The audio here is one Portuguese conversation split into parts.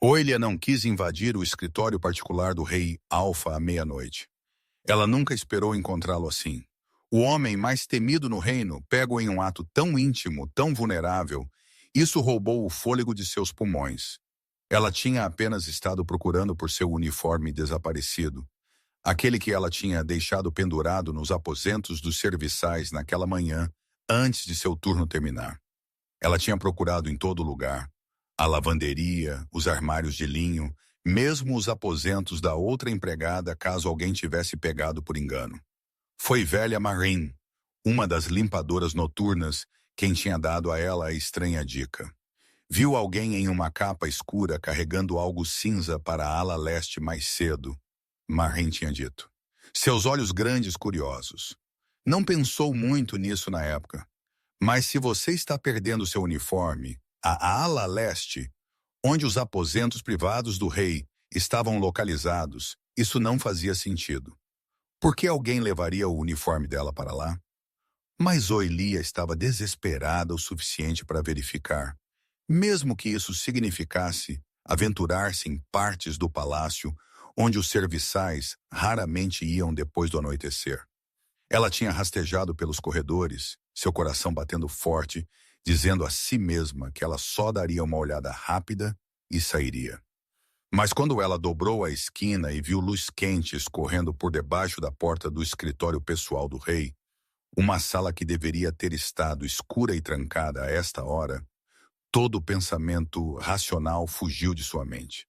Oilia não quis invadir o escritório particular do rei Alfa à meia-noite. Ela nunca esperou encontrá-lo assim. O homem mais temido no reino, pego em um ato tão íntimo, tão vulnerável, isso roubou o fôlego de seus pulmões. Ela tinha apenas estado procurando por seu uniforme desaparecido, aquele que ela tinha deixado pendurado nos aposentos dos serviçais naquela manhã, antes de seu turno terminar. Ela tinha procurado em todo lugar, a lavanderia, os armários de linho, mesmo os aposentos da outra empregada caso alguém tivesse pegado por engano. Foi velha Marine, uma das limpadoras noturnas, quem tinha dado a ela a estranha dica. Viu alguém em uma capa escura carregando algo cinza para a ala leste mais cedo, Marine tinha dito. Seus olhos grandes curiosos. Não pensou muito nisso na época. Mas se você está perdendo seu uniforme, a ala leste, onde os aposentos privados do rei estavam localizados, isso não fazia sentido. Por que alguém levaria o uniforme dela para lá? Mas Oilia estava desesperada o suficiente para verificar, mesmo que isso significasse aventurar-se em partes do palácio onde os serviçais raramente iam depois do anoitecer. Ela tinha rastejado pelos corredores, seu coração batendo forte, dizendo a si mesma que ela só daria uma olhada rápida e sairia. Mas quando ela dobrou a esquina e viu luz quente escorrendo por debaixo da porta do escritório pessoal do rei, uma sala que deveria ter estado escura e trancada a esta hora, todo o pensamento racional fugiu de sua mente.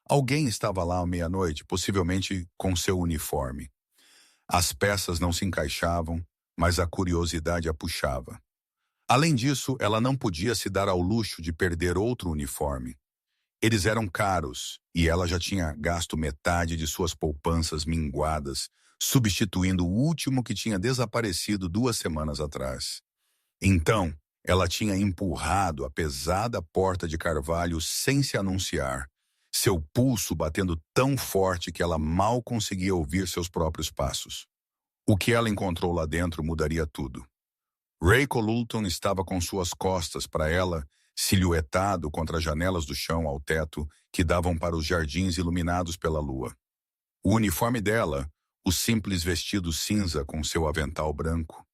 Alguém estava lá à meia-noite, possivelmente com seu uniforme. As peças não se encaixavam, mas a curiosidade a puxava. Além disso, ela não podia se dar ao luxo de perder outro uniforme. Eles eram caros, e ela já tinha gasto metade de suas poupanças minguadas, substituindo o último que tinha desaparecido 2 semanas atrás. Então, ela tinha empurrado a pesada porta de carvalho sem se anunciar, seu pulso batendo tão forte que ela mal conseguia ouvir seus próprios passos. O que ela encontrou lá dentro mudaria tudo. Ray Colulton estava com suas costas para ela, silhuetado contra as janelas do chão ao teto que davam para os jardins iluminados pela lua. O uniforme dela, o simples vestido cinza com seu avental branco,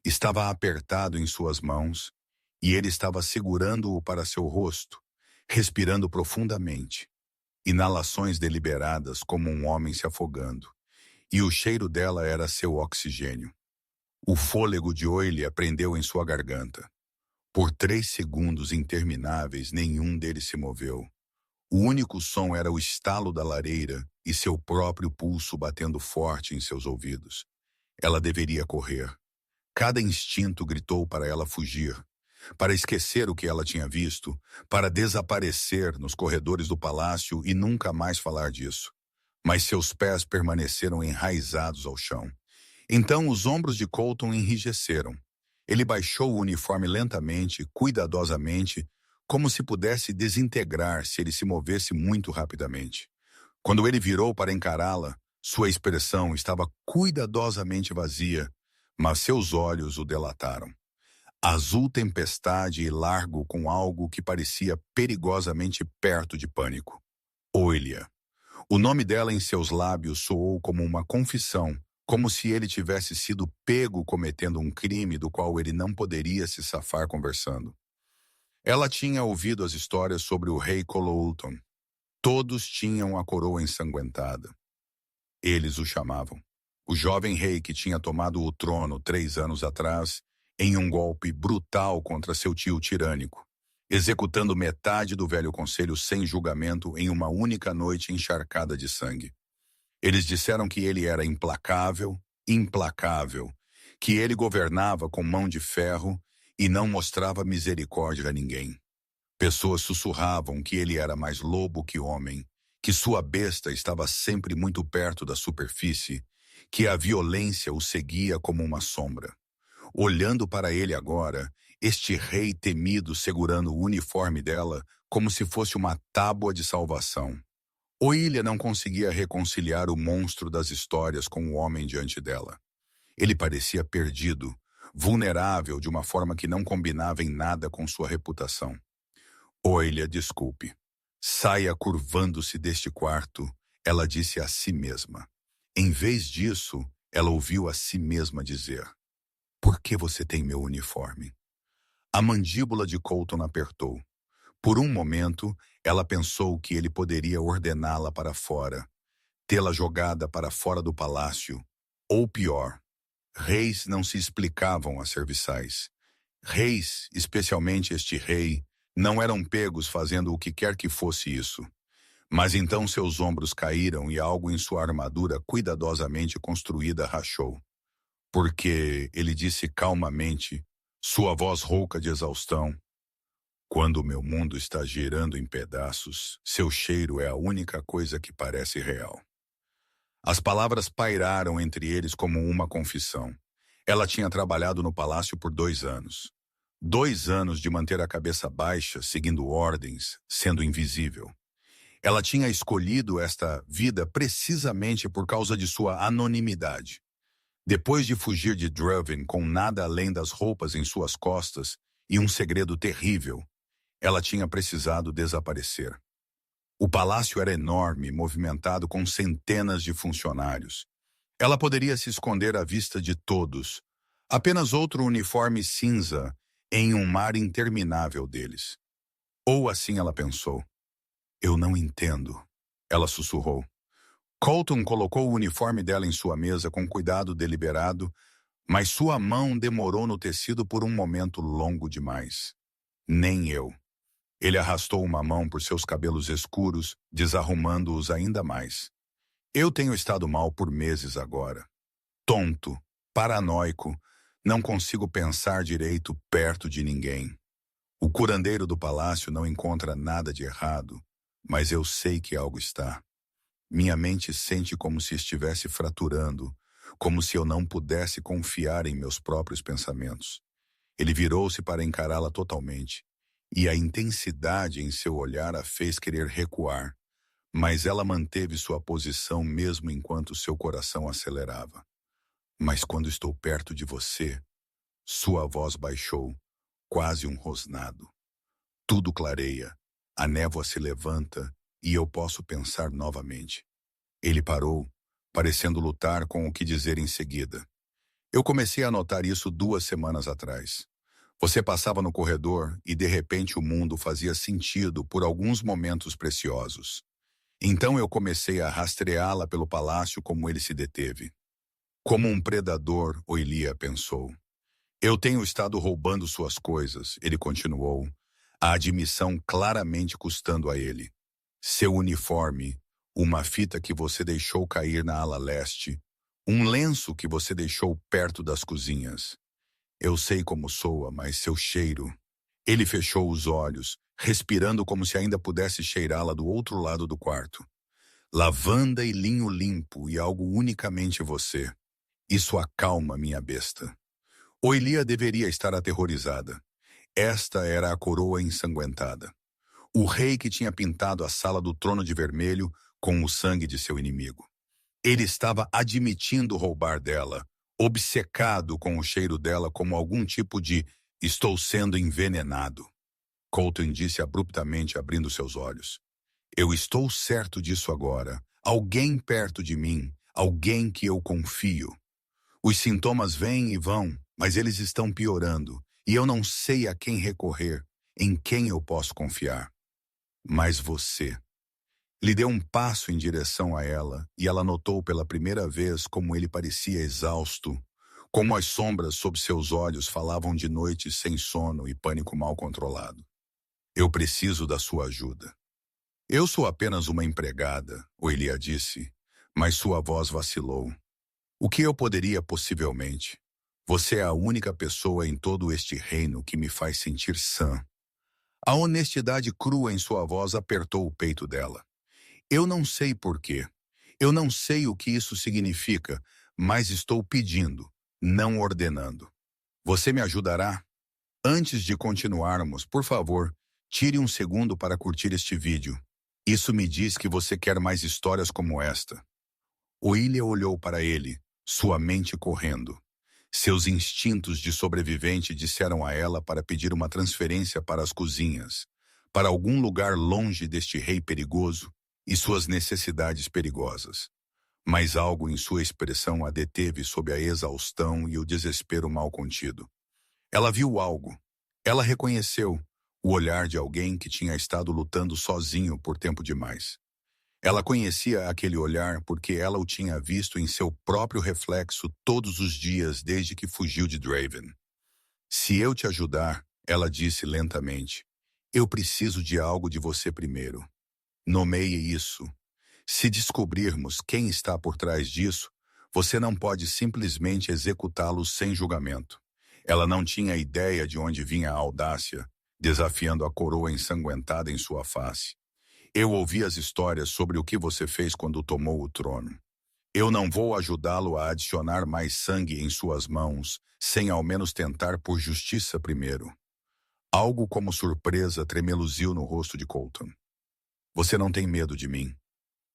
estava apertado em suas mãos e ele estava segurando-o para seu rosto, respirando profundamente. Inalações deliberadas como um homem se afogando. E o cheiro dela era seu oxigênio. O fôlego de Oilia prendeu em sua garganta. Por 3 segundos intermináveis, nenhum deles se moveu. O único som era o estalo da lareira e seu próprio pulso batendo forte em seus ouvidos. Ela deveria correr. Cada instinto gritou para ela fugir, para esquecer o que ela tinha visto, para desaparecer nos corredores do palácio e nunca mais falar disso. Mas seus pés permaneceram enraizados ao chão. Então os ombros de Colton enrijeceram. Ele baixou o uniforme lentamente, cuidadosamente, como se pudesse desintegrar se ele se movesse muito rapidamente. Quando ele virou para encará-la, sua expressão estava cuidadosamente vazia, mas seus olhos o delataram. Azul tempestade e largo com algo que parecia perigosamente perto de pânico. Oilia. O nome dela em seus lábios soou como uma confissão, como se ele tivesse sido pego cometendo um crime do qual ele não poderia se safar conversando. Ela tinha ouvido as histórias sobre o rei Colulton. Todos tinham a coroa ensanguentada. Eles o chamavam. O jovem rei que tinha tomado o trono 3 anos atrás, em um golpe brutal contra seu tio tirânico, executando metade do velho conselho sem julgamento em uma única noite encharcada de sangue. Eles disseram que ele era implacável, implacável, que ele governava com mão de ferro e não mostrava misericórdia a ninguém. Pessoas sussurravam que ele era mais lobo que homem, que sua besta estava sempre muito perto da superfície, que a violência o seguia como uma sombra. Olhando para ele agora, este rei temido segurando o uniforme dela como se fosse uma tábua de salvação. Oilia não conseguia reconciliar o monstro das histórias com o homem diante dela. Ele parecia perdido, vulnerável de uma forma que não combinava em nada com sua reputação. Oilia, desculpe. Saia curvando-se deste quarto, ela disse a si mesma. Em vez disso, ela ouviu a si mesma dizer: por que você tem meu uniforme? A mandíbula de Colton apertou. Por um momento, ela pensou que ele poderia ordená-la para fora, tê-la jogada para fora do palácio, ou pior, reis não se explicavam a serviçais. Reis, especialmente este rei, não eram pegos fazendo o que quer que fosse isso. Mas então seus ombros caíram e algo em sua armadura cuidadosamente construída rachou. Porque, ele disse calmamente, sua voz rouca de exaustão, quando o meu mundo está girando em pedaços, seu cheiro é a única coisa que parece real. As palavras pairaram entre eles como uma confissão. Ela tinha trabalhado no palácio por 2 anos. 2 anos de manter a cabeça baixa, seguindo ordens, sendo invisível. Ela tinha escolhido esta vida precisamente por causa de sua anonimidade. Depois de fugir de Druvin com nada além das roupas em suas costas e um segredo terrível, ela tinha precisado desaparecer. O palácio era enorme, movimentado com centenas de funcionários. Ela poderia se esconder à vista de todos. Apenas outro uniforme cinza em um mar interminável deles. Ou assim ela pensou. Eu não entendo, ela sussurrou. Colton colocou o uniforme dela em sua mesa com cuidado deliberado, mas sua mão demorou no tecido por um momento longo demais. Nem eu. Ele arrastou uma mão por seus cabelos escuros, desarrumando-os ainda mais. Eu tenho estado mal por meses agora. Tonto, paranoico, não consigo pensar direito perto de ninguém. O curandeiro do palácio não encontra nada de errado, mas eu sei que algo está. Minha mente sente como se estivesse fraturando, como se eu não pudesse confiar em meus próprios pensamentos. Ele virou-se para encará-la totalmente, e a intensidade em seu olhar a fez querer recuar, mas ela manteve sua posição mesmo enquanto seu coração acelerava. Mas quando estou perto de você, sua voz baixou, quase um rosnado. Tudo clareia, a névoa se levanta e eu posso pensar novamente. Ele parou, parecendo lutar com o que dizer em seguida. Eu comecei a notar isso 2 semanas atrás. Você passava no corredor e de repente o mundo fazia sentido por alguns momentos preciosos. Então eu comecei a rastreá-la pelo palácio como ele se deteve. Como um predador, Oilia pensou. Eu tenho estado roubando suas coisas, ele continuou, a admissão claramente custando a ele. Seu uniforme, uma fita que você deixou cair na ala leste, um lenço que você deixou perto das cozinhas. Eu sei como soa, mas seu cheiro... Ele fechou os olhos, respirando como se ainda pudesse cheirá-la do outro lado do quarto. Lavanda e linho limpo e algo unicamente você. Isso acalma minha besta. Oilia deveria estar aterrorizada. Esta era a coroa ensanguentada. O rei que tinha pintado a sala do trono de vermelho com o sangue de seu inimigo. Ele estava admitindo roubar dela, obcecado com o cheiro dela como algum tipo de estou sendo envenenado. Colton disse abruptamente, abrindo seus olhos. Eu estou certo disso agora. Alguém perto de mim, alguém que eu confio. Os sintomas vêm e vão, mas eles estão piorando, e eu não sei a quem recorrer, em quem eu posso confiar. Mas você... Ele deu um passo em direção a ela, e ela notou pela primeira vez como ele parecia exausto, como as sombras sob seus olhos falavam de noites sem sono e pânico mal controlado. Eu preciso da sua ajuda. Eu sou apenas uma empregada, Oilia disse, mas sua voz vacilou. O que eu poderia possivelmente? Você é a única pessoa em todo este reino que me faz sentir sã. A honestidade crua em sua voz apertou o peito dela. Eu não sei porquê. Eu não sei o que isso significa, mas estou pedindo, não ordenando. Você me ajudará? Antes de continuarmos, por favor, tire um segundo para curtir este vídeo. Isso me diz que você quer mais histórias como esta. Oilia olhou para ele, sua mente correndo. Seus instintos de sobrevivente disseram a ela para pedir uma transferência para as cozinhas, para algum lugar longe deste rei perigoso e suas necessidades perigosas. Mas algo em sua expressão a deteve sob a exaustão e o desespero mal contido. Ela viu algo. Ela reconheceu o olhar de alguém que tinha estado lutando sozinho por tempo demais. Ela conhecia aquele olhar porque ela o tinha visto em seu próprio reflexo todos os dias desde que fugiu de Draven. Se eu te ajudar, ela disse lentamente, eu preciso de algo de você primeiro. Nomeie isso. Se descobrirmos quem está por trás disso, você não pode simplesmente executá-lo sem julgamento. Ela não tinha ideia de onde vinha a audácia, desafiando a coroa ensanguentada em sua face. Eu ouvi as histórias sobre o que você fez quando tomou o trono. Eu não vou ajudá-lo a adicionar mais sangue em suas mãos, sem ao menos tentar por justiça primeiro. Algo como surpresa tremeluziu no rosto de Colton. Você não tem medo de mim.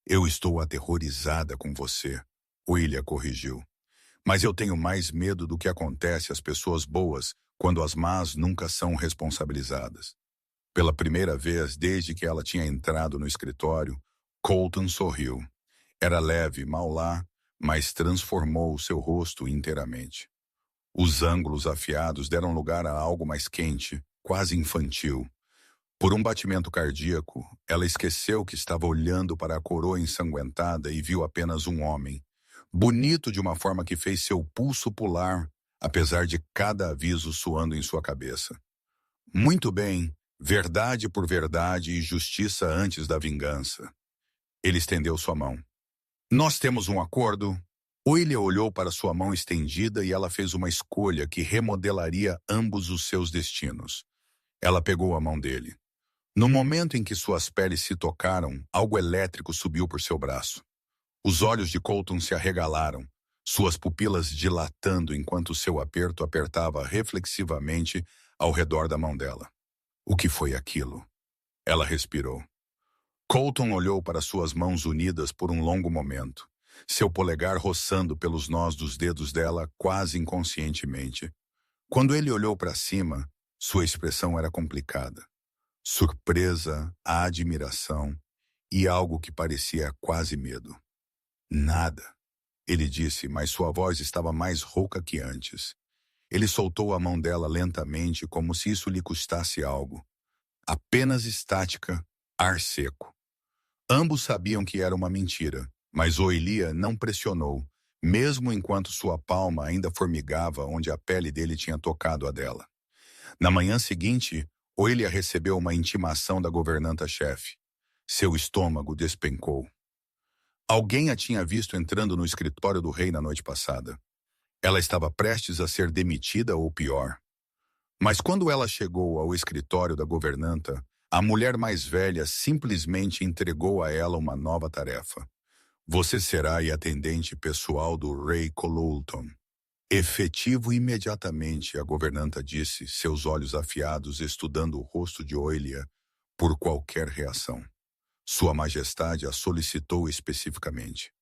Eu estou aterrorizada com você, William corrigiu. Mas eu tenho mais medo do que acontece às pessoas boas quando as más nunca são responsabilizadas. Pela primeira vez desde que ela tinha entrado no escritório, Colton sorriu. Era leve, mal lá, mas transformou seu rosto inteiramente. Os ângulos afiados deram lugar a algo mais quente, quase infantil. Por um batimento cardíaco, ela esqueceu que estava olhando para a coroa ensanguentada e viu apenas um homem, bonito de uma forma que fez seu pulso pular, apesar de cada aviso soando em sua cabeça. Muito bem, verdade por verdade e justiça antes da vingança. Ele estendeu sua mão. Nós temos um acordo? William olhou para sua mão estendida e ela fez uma escolha que remodelaria ambos os seus destinos. Ela pegou a mão dele. No momento em que suas peles se tocaram, algo elétrico subiu por seu braço. Os olhos de Colton se arregalaram, suas pupilas dilatando enquanto seu aperto apertava reflexivamente ao redor da mão dela. O que foi aquilo? Ela respirou. Colton olhou para suas mãos unidas por um longo momento, seu polegar roçando pelos nós dos dedos dela quase inconscientemente. Quando ele olhou para cima, sua expressão era complicada. Surpresa, admiração e algo que parecia quase medo. Nada, ele disse, mas sua voz estava mais rouca que antes. Ele soltou a mão dela lentamente, como se isso lhe custasse algo. Apenas estática, ar seco. Ambos sabiam que era uma mentira, mas Oelia não pressionou, mesmo enquanto sua palma ainda formigava onde a pele dele tinha tocado a dela. Na manhã seguinte, Oelia recebeu uma intimação da governanta-chefe. Seu estômago despencou. Alguém a tinha visto entrando no escritório do rei na noite passada. Ela estava prestes a ser demitida ou pior. Mas quando ela chegou ao escritório da governanta, a mulher mais velha simplesmente entregou a ela uma nova tarefa. Você será a atendente pessoal do rei Colulton. Efetivo imediatamente, a governanta disse, seus olhos afiados estudando o rosto de Oelia por qualquer reação. Sua Majestade a solicitou especificamente.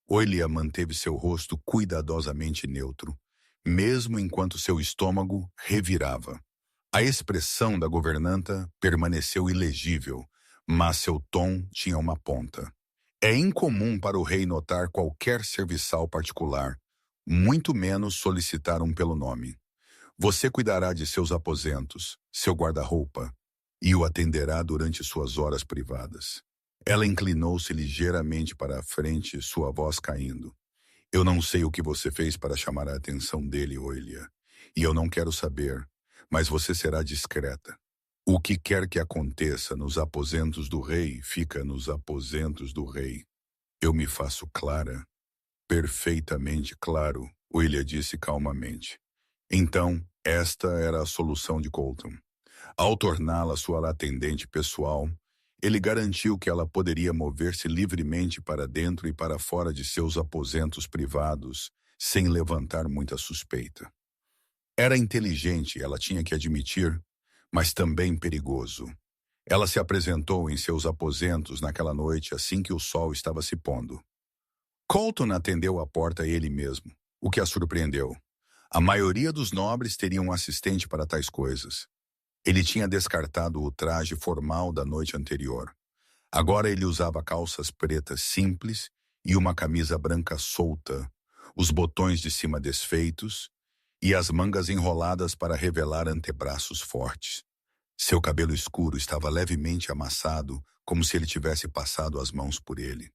Oelia manteve seu rosto cuidadosamente neutro, mesmo enquanto seu estômago revirava. A expressão da governanta permaneceu ilegível, mas seu tom tinha uma ponta. É incomum para o rei notar qualquer serviçal particular, muito menos solicitar um pelo nome. Você cuidará de seus aposentos, seu guarda-roupa, e o atenderá durante suas horas privadas. Ela inclinou-se ligeiramente para a frente, sua voz caindo. Eu não sei o que você fez para chamar a atenção dele, Oelia, e eu não quero saber, mas você será discreta. O que quer que aconteça nos aposentos do rei, fica nos aposentos do rei. Eu me faço clara? Perfeitamente claro, William disse calmamente. Então, esta era a solução de Colton. Ao torná-la sua atendente pessoal, ele garantiu que ela poderia mover-se livremente para dentro e para fora de seus aposentos privados, sem levantar muita suspeita. Era inteligente, ela tinha que admitir, mas também perigoso. Ela se apresentou em seus aposentos naquela noite assim que o sol estava se pondo. Colton atendeu a porta ele mesmo, o que a surpreendeu. A maioria dos nobres teria um assistente para tais coisas. Ele tinha descartado o traje formal da noite anterior. Agora ele usava calças pretas simples e uma camisa branca solta, os botões de cima desfeitos e as mangas enroladas para revelar antebraços fortes. Seu cabelo escuro estava levemente amassado, como se ele tivesse passado as mãos por ele.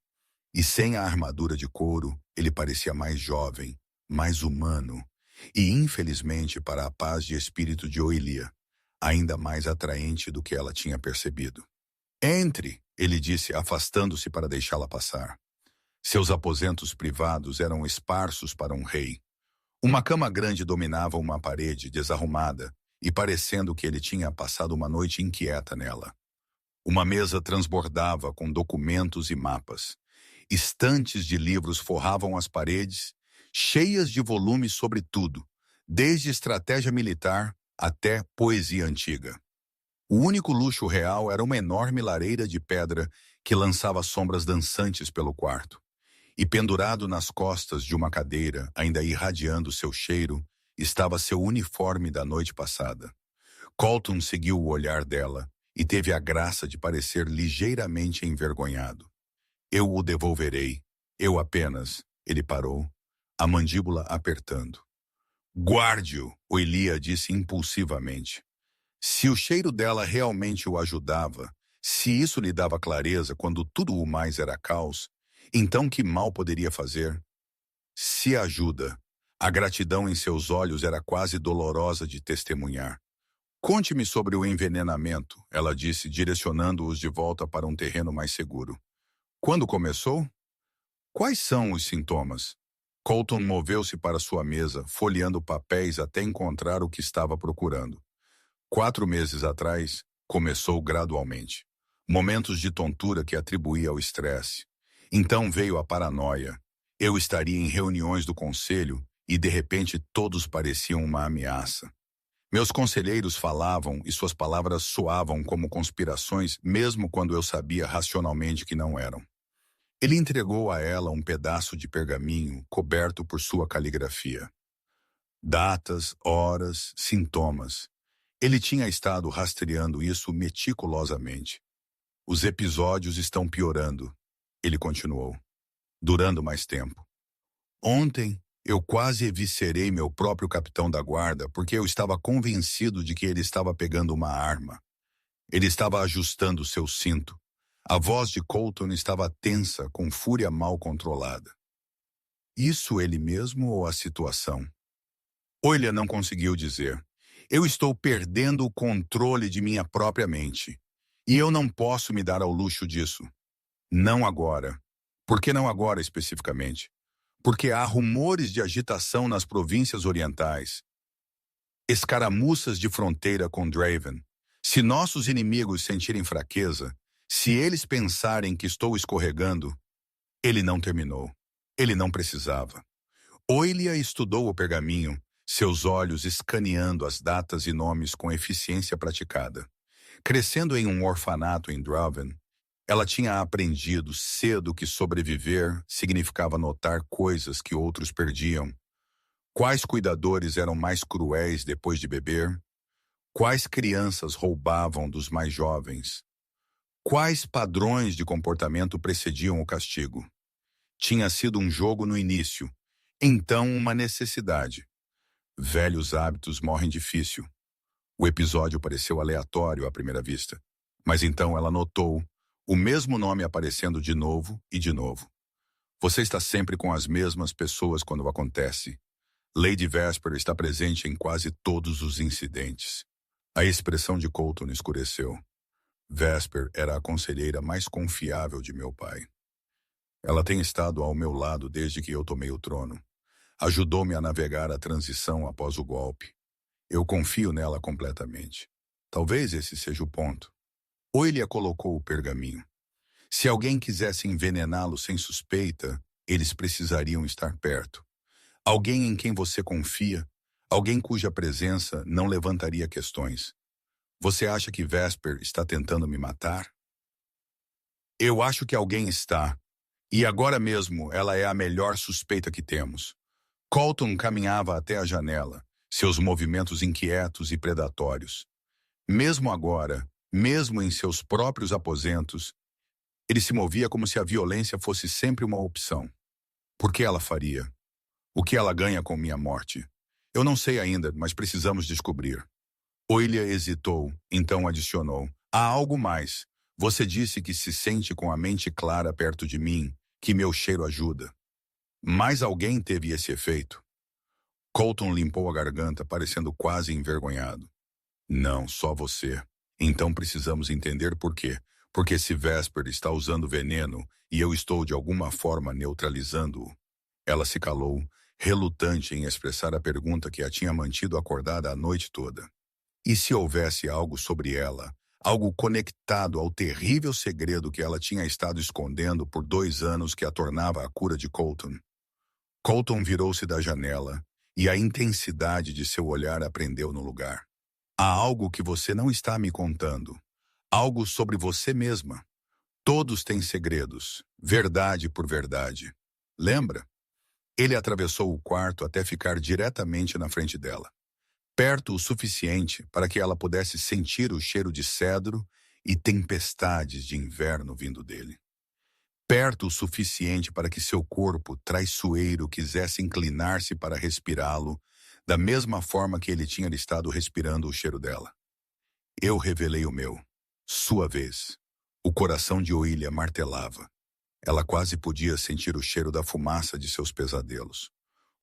E sem a armadura de couro, ele parecia mais jovem, mais humano, e infelizmente para a paz de espírito de Oilia, ainda mais atraente do que ela tinha percebido. Entre, ele disse, afastando-se para deixá-la passar. Seus aposentos privados eram esparsos para um rei. Uma cama grande dominava uma parede desarrumada e parecendo que ele tinha passado uma noite inquieta nela. Uma mesa transbordava com documentos e mapas. Estantes de livros forravam as paredes, cheias de volumes sobre tudo, desde estratégia militar até poesia antiga. O único luxo real era uma enorme lareira de pedra que lançava sombras dançantes pelo quarto. E pendurado nas costas de uma cadeira, ainda irradiando seu cheiro, estava seu uniforme da noite passada. Colton seguiu o olhar dela e teve a graça de parecer ligeiramente envergonhado. Eu o devolverei. Eu apenas. Ele parou, a mandíbula apertando. Guarde-o, Oilia disse impulsivamente. Se o cheiro dela realmente o ajudava, se isso lhe dava clareza quando tudo o mais era caos, então que mal poderia fazer? Se ajuda. A gratidão em seus olhos era quase dolorosa de testemunhar. Conte-me sobre o envenenamento, ela disse, direcionando-os de volta para um terreno mais seguro. Quando começou? Quais são os sintomas? Colton moveu-se para sua mesa, folheando papéis até encontrar o que estava procurando. 4 meses atrás, começou gradualmente. Momentos de tontura que atribuía ao estresse. Então veio a paranoia. Eu estaria em reuniões do conselho e, de repente, todos pareciam uma ameaça. Meus conselheiros falavam e suas palavras soavam como conspirações, mesmo quando eu sabia racionalmente que não eram. Ele entregou a ela um pedaço de pergaminho coberto por sua caligrafia. Datas, horas, sintomas. Ele tinha estado rastreando isso meticulosamente. Os episódios estão piorando, ele continuou, durando mais tempo. Ontem, eu quase eviscerei meu próprio capitão da guarda porque eu estava convencido de que ele estava pegando uma arma. Ele estava ajustando seu cinto. A voz de Colton estava tensa, com fúria mal controlada. Isso ele mesmo ou a situação? Oilia não conseguiu dizer. Eu estou perdendo o controle de minha própria mente. E eu não posso me dar ao luxo disso. Não agora. Por que não agora especificamente? Porque há rumores de agitação nas províncias orientais. Escaramuças de fronteira com Draven. Se nossos inimigos sentirem fraqueza, se eles pensarem que estou escorregando, ele não terminou. Ele não precisava. Oilia estudou o pergaminho, seus olhos escaneando as datas e nomes com eficiência praticada. Crescendo em um orfanato em Draven, ela tinha aprendido cedo que sobreviver significava notar coisas que outros perdiam. Quais cuidadores eram mais cruéis depois de beber? Quais crianças roubavam dos mais jovens? Quais padrões de comportamento precediam o castigo? Tinha sido um jogo no início, então uma necessidade. Velhos hábitos morrem difícil. O episódio pareceu aleatório à primeira vista, mas então ela notou o mesmo nome aparecendo de novo e de novo. Você está sempre com as mesmas pessoas quando acontece. Lady Vesper está presente em quase todos os incidentes. A expressão de Colton escureceu. Vesper era a conselheira mais confiável de meu pai. Ela tem estado ao meu lado desde que eu tomei o trono. Ajudou-me a navegar a transição após o golpe. Eu confio nela completamente. Talvez esse seja o ponto. Oilia colocou o pergaminho. Se alguém quisesse envenená-lo sem suspeita, eles precisariam estar perto. Alguém em quem você confia, alguém cuja presença não levantaria questões. Você acha que Vesper está tentando me matar? Eu acho que alguém está. E agora mesmo ela é a melhor suspeita que temos. Colton caminhava até a janela, seus movimentos inquietos e predatórios. Mesmo agora, mesmo em seus próprios aposentos, ele se movia como se a violência fosse sempre uma opção. Por que ela faria? O que ela ganha com minha morte? Eu não sei ainda, mas precisamos descobrir. Oilia hesitou, então adicionou. Há algo mais. Você disse que se sente com a mente clara perto de mim, que meu cheiro ajuda. Mais alguém teve esse efeito? Colton limpou a garganta, parecendo quase envergonhado. Não, só você. Então precisamos entender por quê. Porque se Vesper está usando veneno e eu estou de alguma forma neutralizando-o. Ela se calou, relutante em expressar a pergunta que a tinha mantido acordada a noite toda. E se houvesse algo sobre ela, algo conectado ao terrível segredo que ela tinha estado escondendo por 2 anos que a tornava a cura de Colton? Colton virou-se da janela e a intensidade de seu olhar a prendeu no lugar. Há algo que você não está me contando. Algo sobre você mesma. Todos têm segredos, verdade por verdade. Lembra? Ele atravessou o quarto até ficar diretamente na frente dela. Perto o suficiente para que ela pudesse sentir o cheiro de cedro e tempestades de inverno vindo dele. Perto o suficiente para que seu corpo traiçoeiro quisesse inclinar-se para respirá-lo, da mesma forma que ele tinha estado respirando o cheiro dela. Eu revelei o meu. Sua vez. O coração de Oilia martelava. Ela quase podia sentir o cheiro da fumaça de seus pesadelos.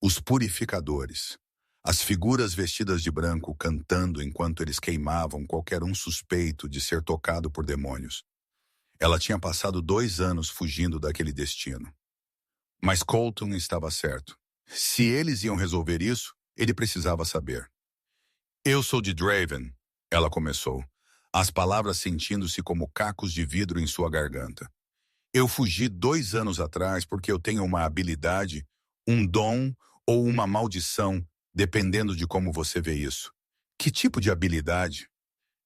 Os purificadores. As figuras vestidas de branco cantando enquanto eles queimavam qualquer um suspeito de ser tocado por demônios. Ela tinha passado 2 anos fugindo daquele destino. Mas Colton estava certo. Se eles iam resolver isso, ele precisava saber. Eu sou de Draven, ela começou, as palavras sentindo-se como cacos de vidro em sua garganta. Eu fugi 2 anos atrás porque eu tenho uma habilidade, um dom ou uma maldição, dependendo de como você vê isso. Que tipo de habilidade?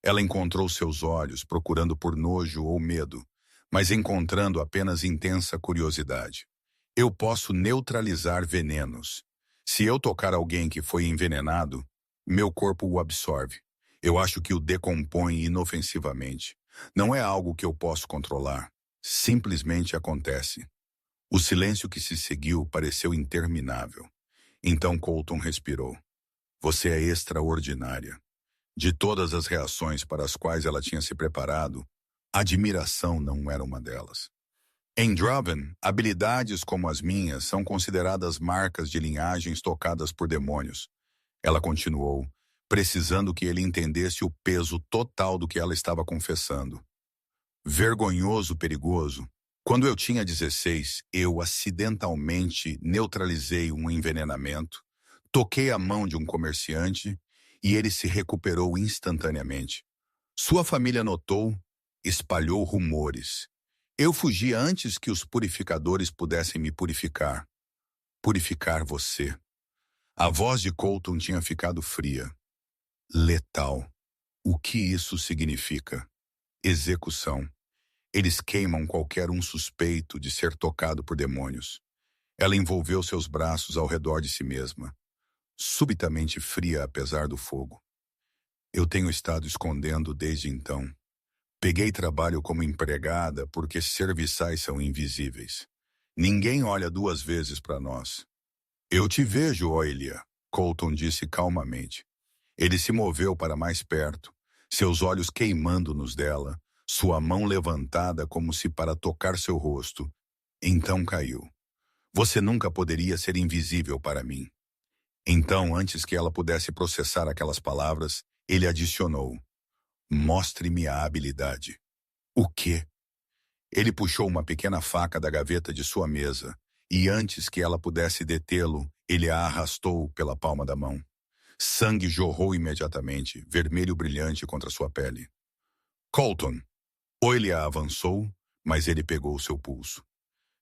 Ela encontrou seus olhos, procurando por nojo ou medo, mas encontrando apenas intensa curiosidade. Eu posso neutralizar venenos. Se eu tocar alguém que foi envenenado, meu corpo o absorve. Eu acho que o decompõe inofensivamente. Não é algo que eu posso controlar. Simplesmente acontece. O silêncio que se seguiu pareceu interminável. Então Colton respirou. Você é extraordinária. De todas as reações para as quais ela tinha se preparado, admiração não era uma delas. Em Draven, habilidades como as minhas são consideradas marcas de linhagens tocadas por demônios. Ela continuou, precisando que ele entendesse o peso total do que ela estava confessando. Vergonhoso, perigoso. Quando eu tinha 16, eu acidentalmente neutralizei um envenenamento, toquei a mão de um comerciante e ele se recuperou instantaneamente. Sua família notou, espalhou rumores. Eu fugi antes que os purificadores pudessem me purificar. Purificar você. A voz de Colton tinha ficado fria. Letal. O que isso significa? Execução. Eles queimam qualquer um suspeito de ser tocado por demônios. Ela envolveu seus braços ao redor de si mesma, subitamente fria apesar do fogo. Eu tenho estado escondendo desde então. Peguei trabalho como empregada porque serviçais são invisíveis. Ninguém olha 2 vezes para nós. Eu te vejo, Oilia, Colton disse calmamente. Ele se moveu para mais perto, seus olhos queimando nos dela, sua mão levantada como se para tocar seu rosto. Então caiu. Você nunca poderia ser invisível para mim. Então, antes que ela pudesse processar aquelas palavras, ele adicionou. Mostre-me a habilidade. O quê? Ele puxou uma pequena faca da gaveta de sua mesa, e antes que ela pudesse detê-lo, ele a arrastou pela palma da mão. Sangue jorrou imediatamente, vermelho brilhante contra sua pele. Colton. Oilia avançou, mas ele pegou seu pulso.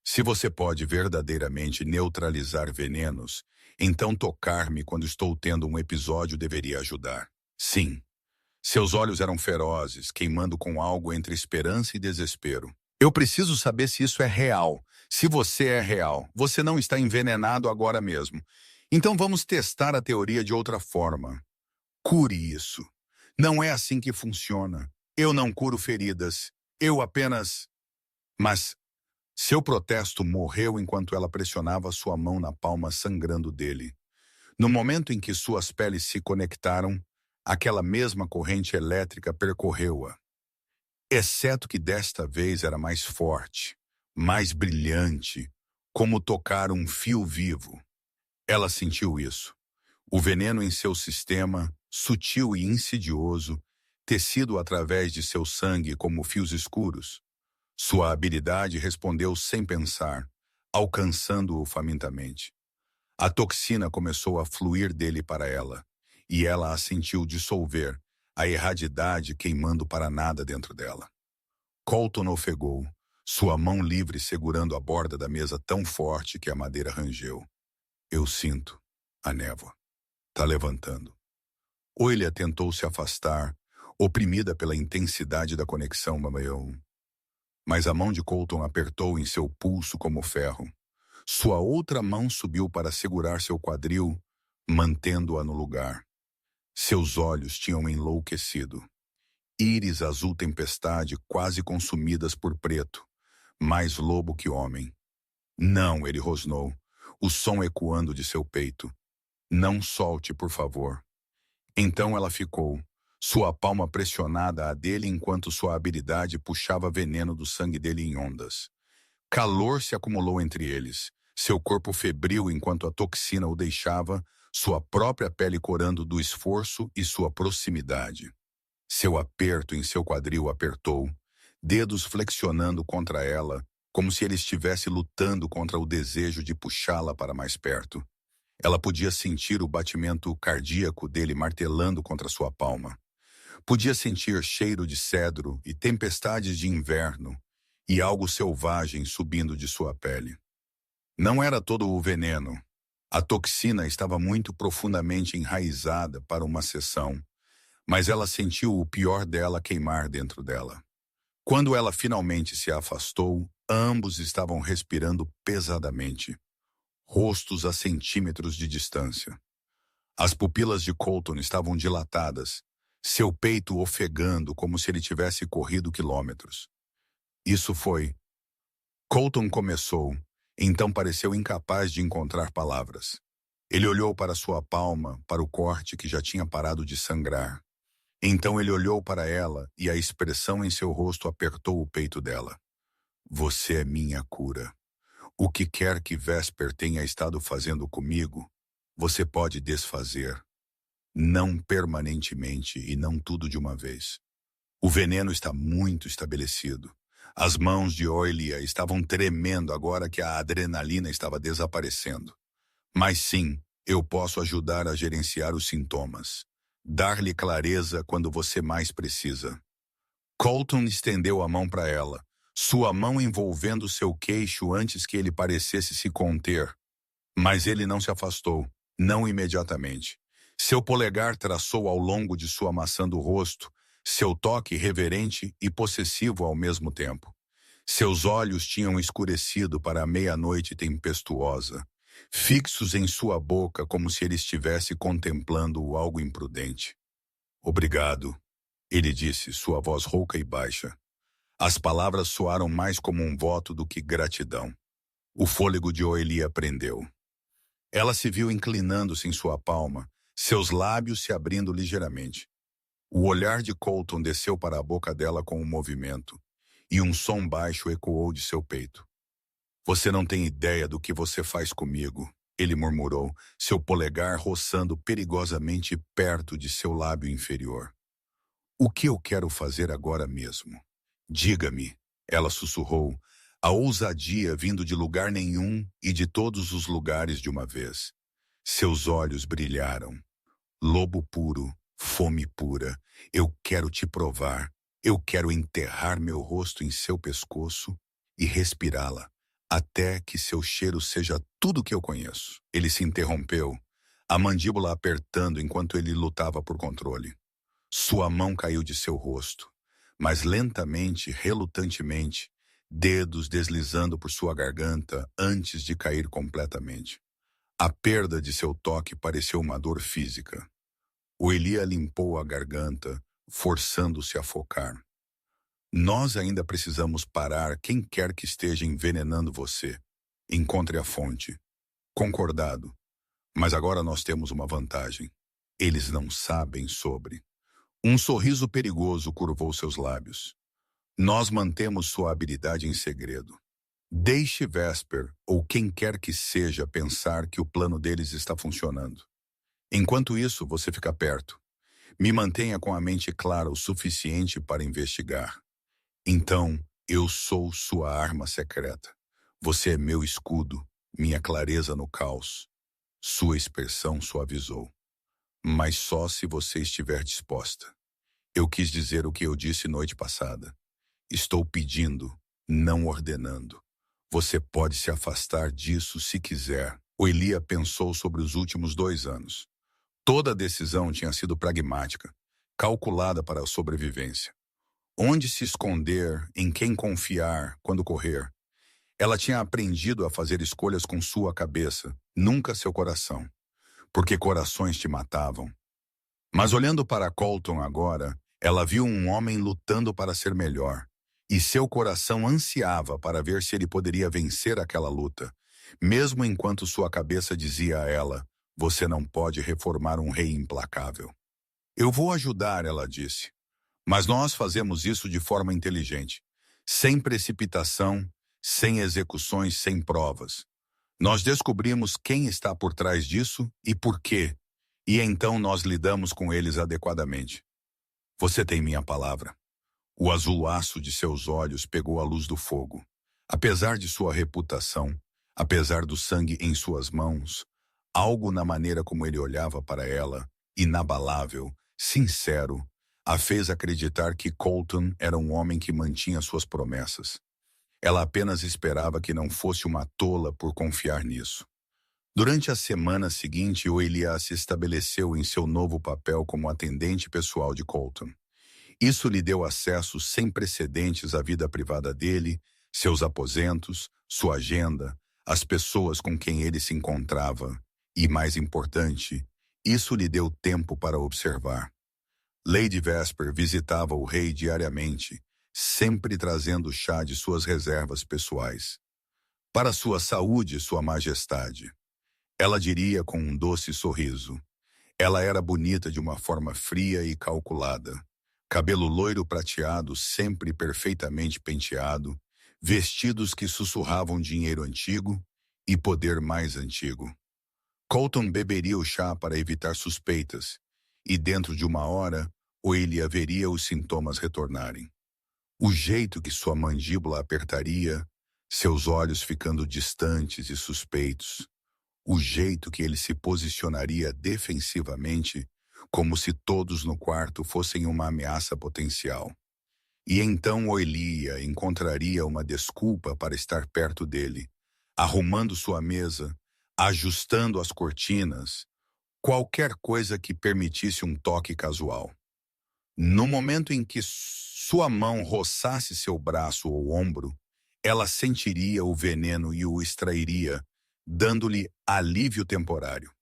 Se você pode verdadeiramente neutralizar venenos, então tocar-me quando estou tendo um episódio deveria ajudar. Sim. Seus olhos eram ferozes, queimando com algo entre esperança e desespero. Eu preciso saber se isso é real. Se você é real, você não está envenenado agora mesmo. Então vamos testar a teoria de outra forma. Cure isso. Não é assim que funciona. Eu não curo feridas. Eu apenas... Mas seu protesto morreu enquanto ela pressionava sua mão na palma sangrando dele. No momento em que suas peles se conectaram, aquela mesma corrente elétrica percorreu-a. Exceto que desta vez era mais forte, mais brilhante, como tocar um fio vivo. Ela sentiu isso. O veneno em seu sistema, sutil e insidioso, tecido através de seu sangue como fios escuros. Sua habilidade respondeu sem pensar, alcançando-o famintamente. A toxina começou a fluir dele para ela, e ela a sentiu dissolver, a erradidade queimando para nada dentro dela. Colton ofegou, sua mão livre segurando a borda da mesa tão forte que a madeira rangeu. Eu sinto a névoa. Tá levantando. Oilia tentou se afastar, oprimida pela intensidade da conexão, mas a mão de Colton apertou em seu pulso como ferro. Sua outra mão subiu para segurar seu quadril, mantendo-a no lugar. Seus olhos tinham enlouquecido. Íris azul tempestade quase consumidas por preto, mais lobo que homem. Não, ele rosnou, o som ecoando de seu peito. Não solte, por favor. Então ela ficou, sua palma pressionada à dele enquanto sua habilidade puxava veneno do sangue dele em ondas. Calor se acumulou entre eles, seu corpo febril enquanto a toxina o deixava, sua própria pele corando do esforço e sua proximidade. Seu aperto em seu quadril apertou, dedos flexionando contra ela, como se ele estivesse lutando contra o desejo de puxá-la para mais perto. Ela podia sentir o batimento cardíaco dele martelando contra sua palma. Podia sentir cheiro de cedro e tempestades de inverno, e algo selvagem subindo de sua pele. Não era todo o veneno. A toxina estava muito profundamente enraizada para uma sessão, mas ela sentiu o pior dela queimar dentro dela. Quando ela finalmente se afastou, ambos estavam respirando pesadamente, rostos a centímetros de distância. As pupilas de Colton estavam dilatadas, seu peito ofegando como se ele tivesse corrido quilômetros. Isso foi. Colton começou, então pareceu incapaz de encontrar palavras. Ele olhou para sua palma, para o corte que já tinha parado de sangrar. Então ele olhou para ela e a expressão em seu rosto apertou o peito dela. Você é minha cura. O que quer que Vesper tenha estado fazendo comigo, você pode desfazer. Não permanentemente e não tudo de uma vez. O veneno está muito estabelecido. As mãos de Oilia estavam tremendo agora que a adrenalina estava desaparecendo. Mas sim, eu posso ajudar a gerenciar os sintomas. Dar-lhe clareza quando você mais precisa. Colton estendeu a mão para ela, sua mão envolvendo seu queixo antes que ele parecesse se conter. Mas ele não se afastou, não imediatamente. Seu polegar traçou ao longo de sua maçã do rosto, seu toque reverente e possessivo ao mesmo tempo. Seus olhos tinham escurecido para a meia-noite tempestuosa, fixos em sua boca como se ele estivesse contemplando algo imprudente. Obrigado, ele disse, sua voz rouca e baixa. As palavras soaram mais como um voto do que gratidão. O fôlego de Oilia prendeu. Ela se viu inclinando-se em sua palma, seus lábios se abrindo ligeiramente. O olhar de Colton desceu para a boca dela com um movimento, e um som baixo ecoou de seu peito. Você não tem ideia do que você faz comigo, ele murmurou, seu polegar roçando perigosamente perto de seu lábio inferior. O que eu quero fazer agora mesmo? Diga-me, ela sussurrou, a ousadia vindo de lugar nenhum e de todos os lugares de uma vez. Seus olhos brilharam. Lobo puro, fome pura, eu quero te provar, eu quero enterrar meu rosto em seu pescoço e respirá-la, até que seu cheiro seja tudo que eu conheço. Ele se interrompeu, a mandíbula apertando enquanto ele lutava por controle. Sua mão caiu de seu rosto, mas lentamente, relutantemente, dedos deslizando por sua garganta antes de cair completamente. A perda de seu toque pareceu uma dor física. O Elia limpou a garganta, forçando-se a focar. Nós ainda precisamos parar quem quer que esteja envenenando você. Encontre a fonte. Concordado. Mas agora nós temos uma vantagem. Eles não sabem sobre. Um sorriso perigoso curvou seus lábios. Nós mantemos sua habilidade em segredo. Deixe Vesper, ou quem quer que seja, pensar que o plano deles está funcionando. Enquanto isso, você fica perto. Me mantenha com a mente clara o suficiente para investigar. Então, eu sou sua arma secreta. Você é meu escudo, minha clareza no caos. Sua expressão suavizou. Mas só se você estiver disposta. Eu quis dizer o que eu disse noite passada. Estou pedindo, não ordenando. Você pode se afastar disso se quiser. O Elia pensou sobre os últimos 2 anos. Toda a decisão tinha sido pragmática, calculada para a sobrevivência. Onde se esconder, em quem confiar, quando correr. Ela tinha aprendido a fazer escolhas com sua cabeça, nunca seu coração. Porque corações te matavam. Mas olhando para Colton agora, ela viu um homem lutando para ser melhor. E seu coração ansiava para ver se ele poderia vencer aquela luta, mesmo enquanto sua cabeça dizia a ela, você não pode reformar um rei implacável. Eu vou ajudar, ela disse. Mas nós fazemos isso de forma inteligente, sem precipitação, sem execuções, sem provas. Nós descobrimos quem está por trás disso e por quê, e então nós lidamos com eles adequadamente. Você tem minha palavra. O azulaço de seus olhos pegou a luz do fogo. Apesar de sua reputação, apesar do sangue em suas mãos, algo na maneira como ele olhava para ela, inabalável, sincero, a fez acreditar que Colton era um homem que mantinha suas promessas. Ela apenas esperava que não fosse uma tola por confiar nisso. Durante a semana seguinte, o Elia se estabeleceu em seu novo papel como atendente pessoal de Colton. Isso lhe deu acesso sem precedentes à vida privada dele, seus aposentos, sua agenda, as pessoas com quem ele se encontrava e, mais importante, isso lhe deu tempo para observar. Lady Vesper visitava o rei diariamente, sempre trazendo chá de suas reservas pessoais. Para sua saúde, sua majestade. Ela diria com um doce sorriso. Ela era bonita de uma forma fria e calculada. Cabelo loiro prateado, sempre perfeitamente penteado, vestidos que sussurravam dinheiro antigo e poder mais antigo. Colton beberia o chá para evitar suspeitas, e dentro de 1 hora, Elia veria os sintomas retornarem. O jeito que sua mandíbula apertaria, seus olhos ficando distantes e suspeitos. O jeito que ele se posicionaria defensivamente, como se todos no quarto fossem uma ameaça potencial. E então Elia encontraria uma desculpa para estar perto dele, arrumando sua mesa, ajustando as cortinas, qualquer coisa que permitisse um toque casual. No momento em que sua mão roçasse seu braço ou ombro, ela sentiria o veneno e o extrairia, dando-lhe alívio temporário.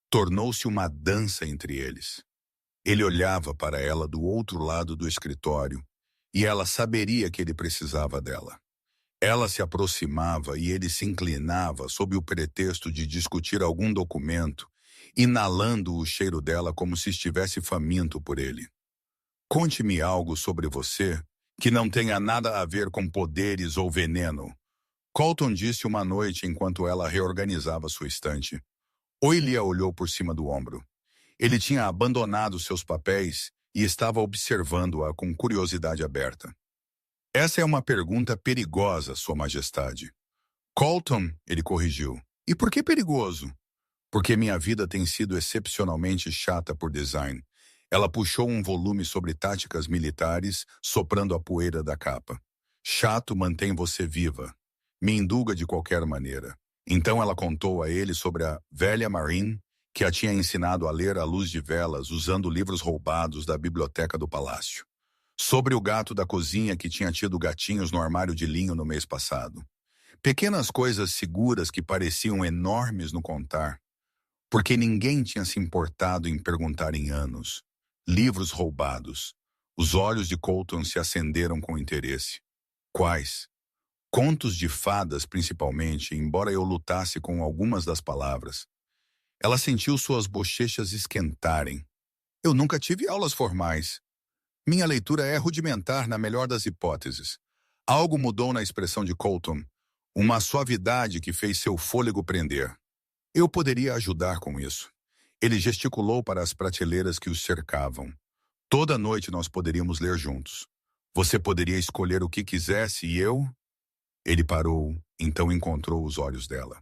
Tornou-se uma dança entre eles. Ele olhava para ela do outro lado do escritório, e ela saberia que ele precisava dela. Ela se aproximava e ele se inclinava sob o pretexto de discutir algum documento, inalando o cheiro dela como se estivesse faminto por ele. Conte-me algo sobre você que não tenha nada a ver com poderes ou veneno. Colton disse uma noite enquanto ela reorganizava sua estante. Elia olhou por cima do ombro. Ele tinha abandonado seus papéis e estava observando-a com curiosidade aberta. Essa é uma pergunta perigosa, Sua Majestade. Colton, ele corrigiu. E por que perigoso? Porque minha vida tem sido excepcionalmente chata por design. Ela puxou um volume sobre táticas militares, soprando a poeira da capa. Chato mantém você viva. Me indulga de qualquer maneira. Então ela contou a ele sobre a velha Marine, que a tinha ensinado a ler à luz de velas usando livros roubados da biblioteca do palácio. Sobre o gato da cozinha que tinha tido gatinhos no armário de linho no mês passado. Pequenas coisas seguras que pareciam enormes no contar. porque ninguém tinha se importado em perguntar em anos. Livros roubados. Os olhos de Colton se acenderam com interesse. Quais? Contos de fadas, principalmente, embora eu lutasse com algumas das palavras. Ela sentiu suas bochechas esquentarem. Eu nunca tive aulas formais. Minha leitura é rudimentar na melhor das hipóteses. Algo mudou na expressão de Colton, uma suavidade que fez seu fôlego prender. Eu poderia ajudar com isso. Ele gesticulou para as prateleiras que os cercavam. Toda noite nós poderíamos ler juntos. Você poderia escolher o que quisesse e eu... Ele parou, então encontrou os olhos dela.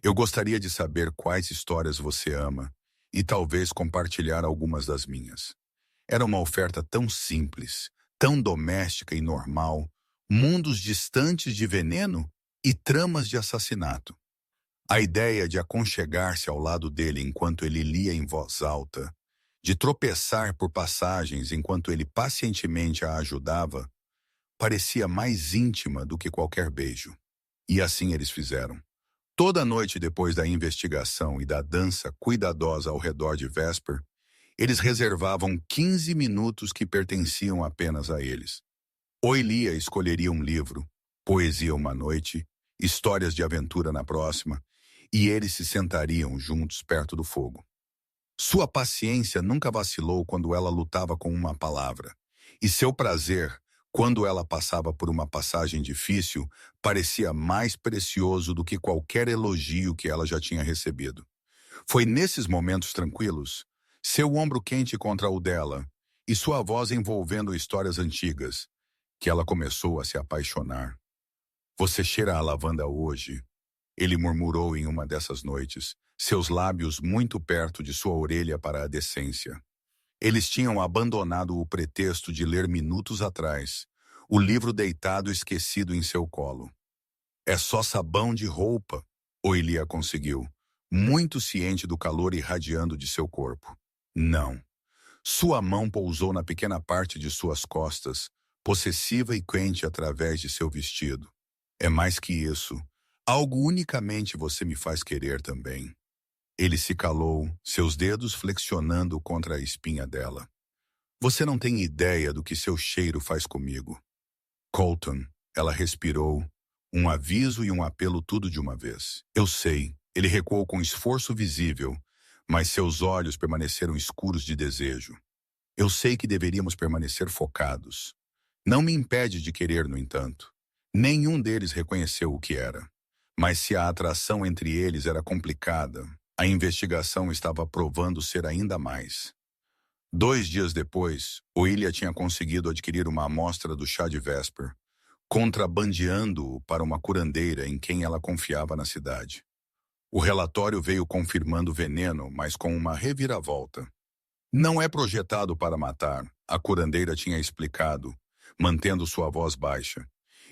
Eu gostaria de saber quais histórias você ama e talvez compartilhar algumas das minhas. Era uma oferta tão simples, tão doméstica e normal, mundos distantes de veneno e tramas de assassinato. A ideia de aconchegar-se ao lado dele enquanto ele lia em voz alta, de tropeçar por passagens enquanto ele pacientemente a ajudava, parecia mais íntima do que qualquer beijo. E assim eles fizeram. Toda noite depois da investigação e da dança cuidadosa ao redor de Vesper, eles reservavam 15 minutos que pertenciam apenas a eles. Oilia escolheria um livro, poesia uma noite, histórias de aventura na próxima, e eles se sentariam juntos perto do fogo. Sua paciência nunca vacilou quando ela lutava com uma palavra, e seu prazer, quando ela passava por uma passagem difícil, parecia mais precioso do que qualquer elogio que ela já tinha recebido. Foi nesses momentos tranquilos, seu ombro quente contra o dela e sua voz envolvendo histórias antigas, que ela começou a se apaixonar. Você cheira a lavanda hoje, ele murmurou em uma dessas noites, seus lábios muito perto de sua orelha para a decência. Eles tinham abandonado o pretexto de ler minutos atrás, o livro deitado esquecido em seu colo. É só sabão de roupa, Oilia conseguiu, muito ciente do calor irradiando de seu corpo. Não. Sua mão pousou na pequena parte de suas costas, possessiva e quente através de seu vestido. É mais que isso. Algo unicamente você me faz querer também. Ele se calou, seus dedos flexionando contra a espinha dela. Você não tem ideia do que seu cheiro faz comigo. Colton, ela respirou, um aviso e um apelo tudo de uma vez. Eu sei, ele recuou com esforço visível, mas seus olhos permaneceram escuros de desejo. Eu sei que deveríamos permanecer focados. Não me impede de querer, no entanto. Nenhum deles reconheceu o que era. Mas se a atração entre eles era complicada, a investigação estava provando ser ainda mais. 2 dias depois, Oilia tinha conseguido adquirir uma amostra do chá de Vesper, contrabandeando-o para uma curandeira em quem ela confiava na cidade. O relatório veio confirmando o veneno, mas com uma reviravolta. Não é projetado para matar, a curandeira tinha explicado, mantendo sua voz baixa.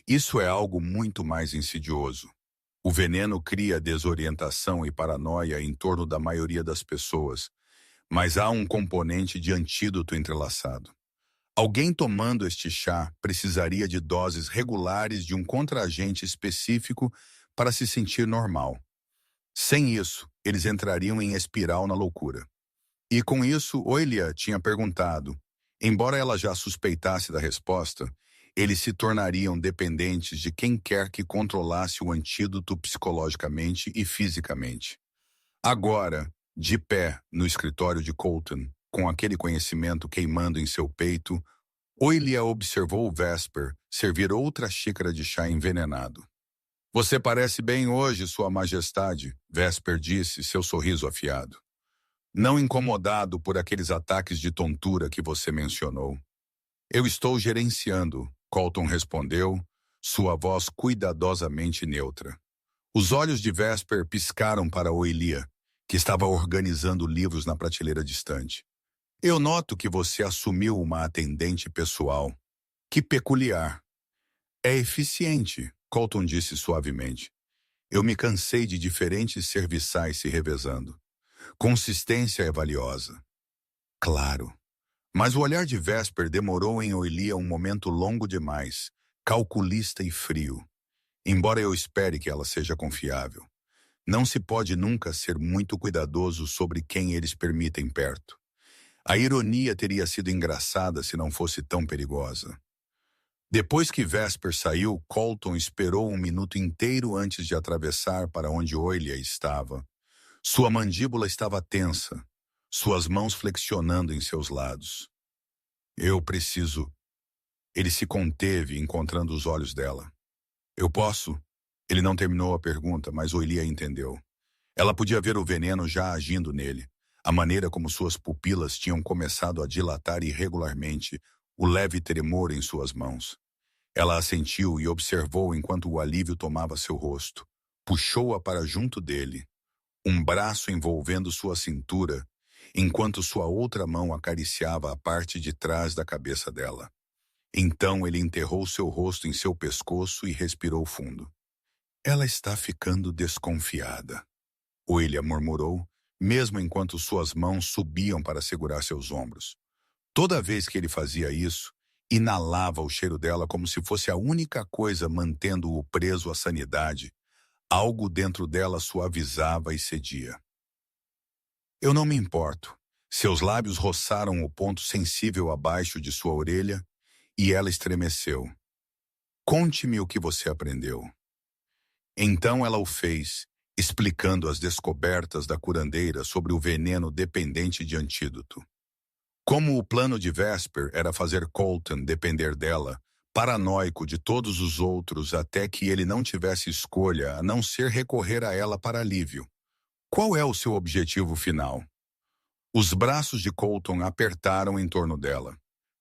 Isso é algo muito mais insidioso. O veneno cria desorientação e paranoia em torno da maioria das pessoas, mas há um componente de antídoto entrelaçado. Alguém tomando este chá precisaria de doses regulares de um contraagente específico para se sentir normal. Sem isso, eles entrariam em espiral na loucura. E com isso, Oilia tinha perguntado, embora ela já suspeitasse da resposta, eles se tornariam dependentes de quem quer que controlasse o antídoto psicologicamente e fisicamente. Agora, de pé no escritório de Colton, com aquele conhecimento queimando em seu peito, Oilia observou Vesper servir outra xícara de chá envenenado. Você parece bem hoje, Sua Majestade, Vesper disse, seu sorriso afiado. Não incomodado por aqueles ataques de tontura que você mencionou. Eu estou gerenciando, Colton respondeu, sua voz cuidadosamente neutra. Os olhos de Vesper piscaram para Oilia, que estava organizando livros na prateleira distante. Eu noto que você assumiu uma atendente pessoal. Que peculiar. É eficiente, Colton disse suavemente. Eu me cansei de diferentes serviçais se revezando. Consistência é valiosa. Claro. Mas o olhar de Vesper demorou em Oilia um momento longo demais, calculista e frio. Embora eu espere que ela seja confiável. Não se pode nunca ser muito cuidadoso sobre quem eles permitem perto. A ironia teria sido engraçada se não fosse tão perigosa. Depois que Vesper saiu, Colton esperou um minuto inteiro antes de atravessar para onde Oilia estava. Sua mandíbula estava tensa, suas mãos flexionando em seus lados. Eu preciso. Ele se conteve, encontrando os olhos dela. Eu posso? Ele não terminou a pergunta, mas Oilia entendeu. Ela podia ver o veneno já agindo nele. A maneira como suas pupilas tinham começado a dilatar irregularmente, o leve tremor em suas mãos. Ela assentiu e observou enquanto o alívio tomava seu rosto. Puxou-a para junto dele, um braço envolvendo sua cintura, enquanto sua outra mão acariciava a parte de trás da cabeça dela. Então ele enterrou seu rosto em seu pescoço e respirou fundo. Ela está ficando desconfiada, William murmurou, mesmo enquanto suas mãos subiam para segurar seus ombros. Toda vez que ele fazia isso, inalava o cheiro dela como se fosse a única coisa mantendo-o preso à sanidade. Algo dentro dela suavizava e cedia. Eu não me importo. Seus lábios roçaram o ponto sensível abaixo de sua orelha e ela estremeceu. Conte-me o que você aprendeu. Então ela o fez, explicando as descobertas da curandeira sobre o veneno dependente de antídoto. Como o plano de Vesper era fazer Colton depender dela, paranoico de todos os outros até que ele não tivesse escolha a não ser recorrer a ela para alívio. Qual é o seu objetivo final? Os braços de Colton apertaram em torno dela.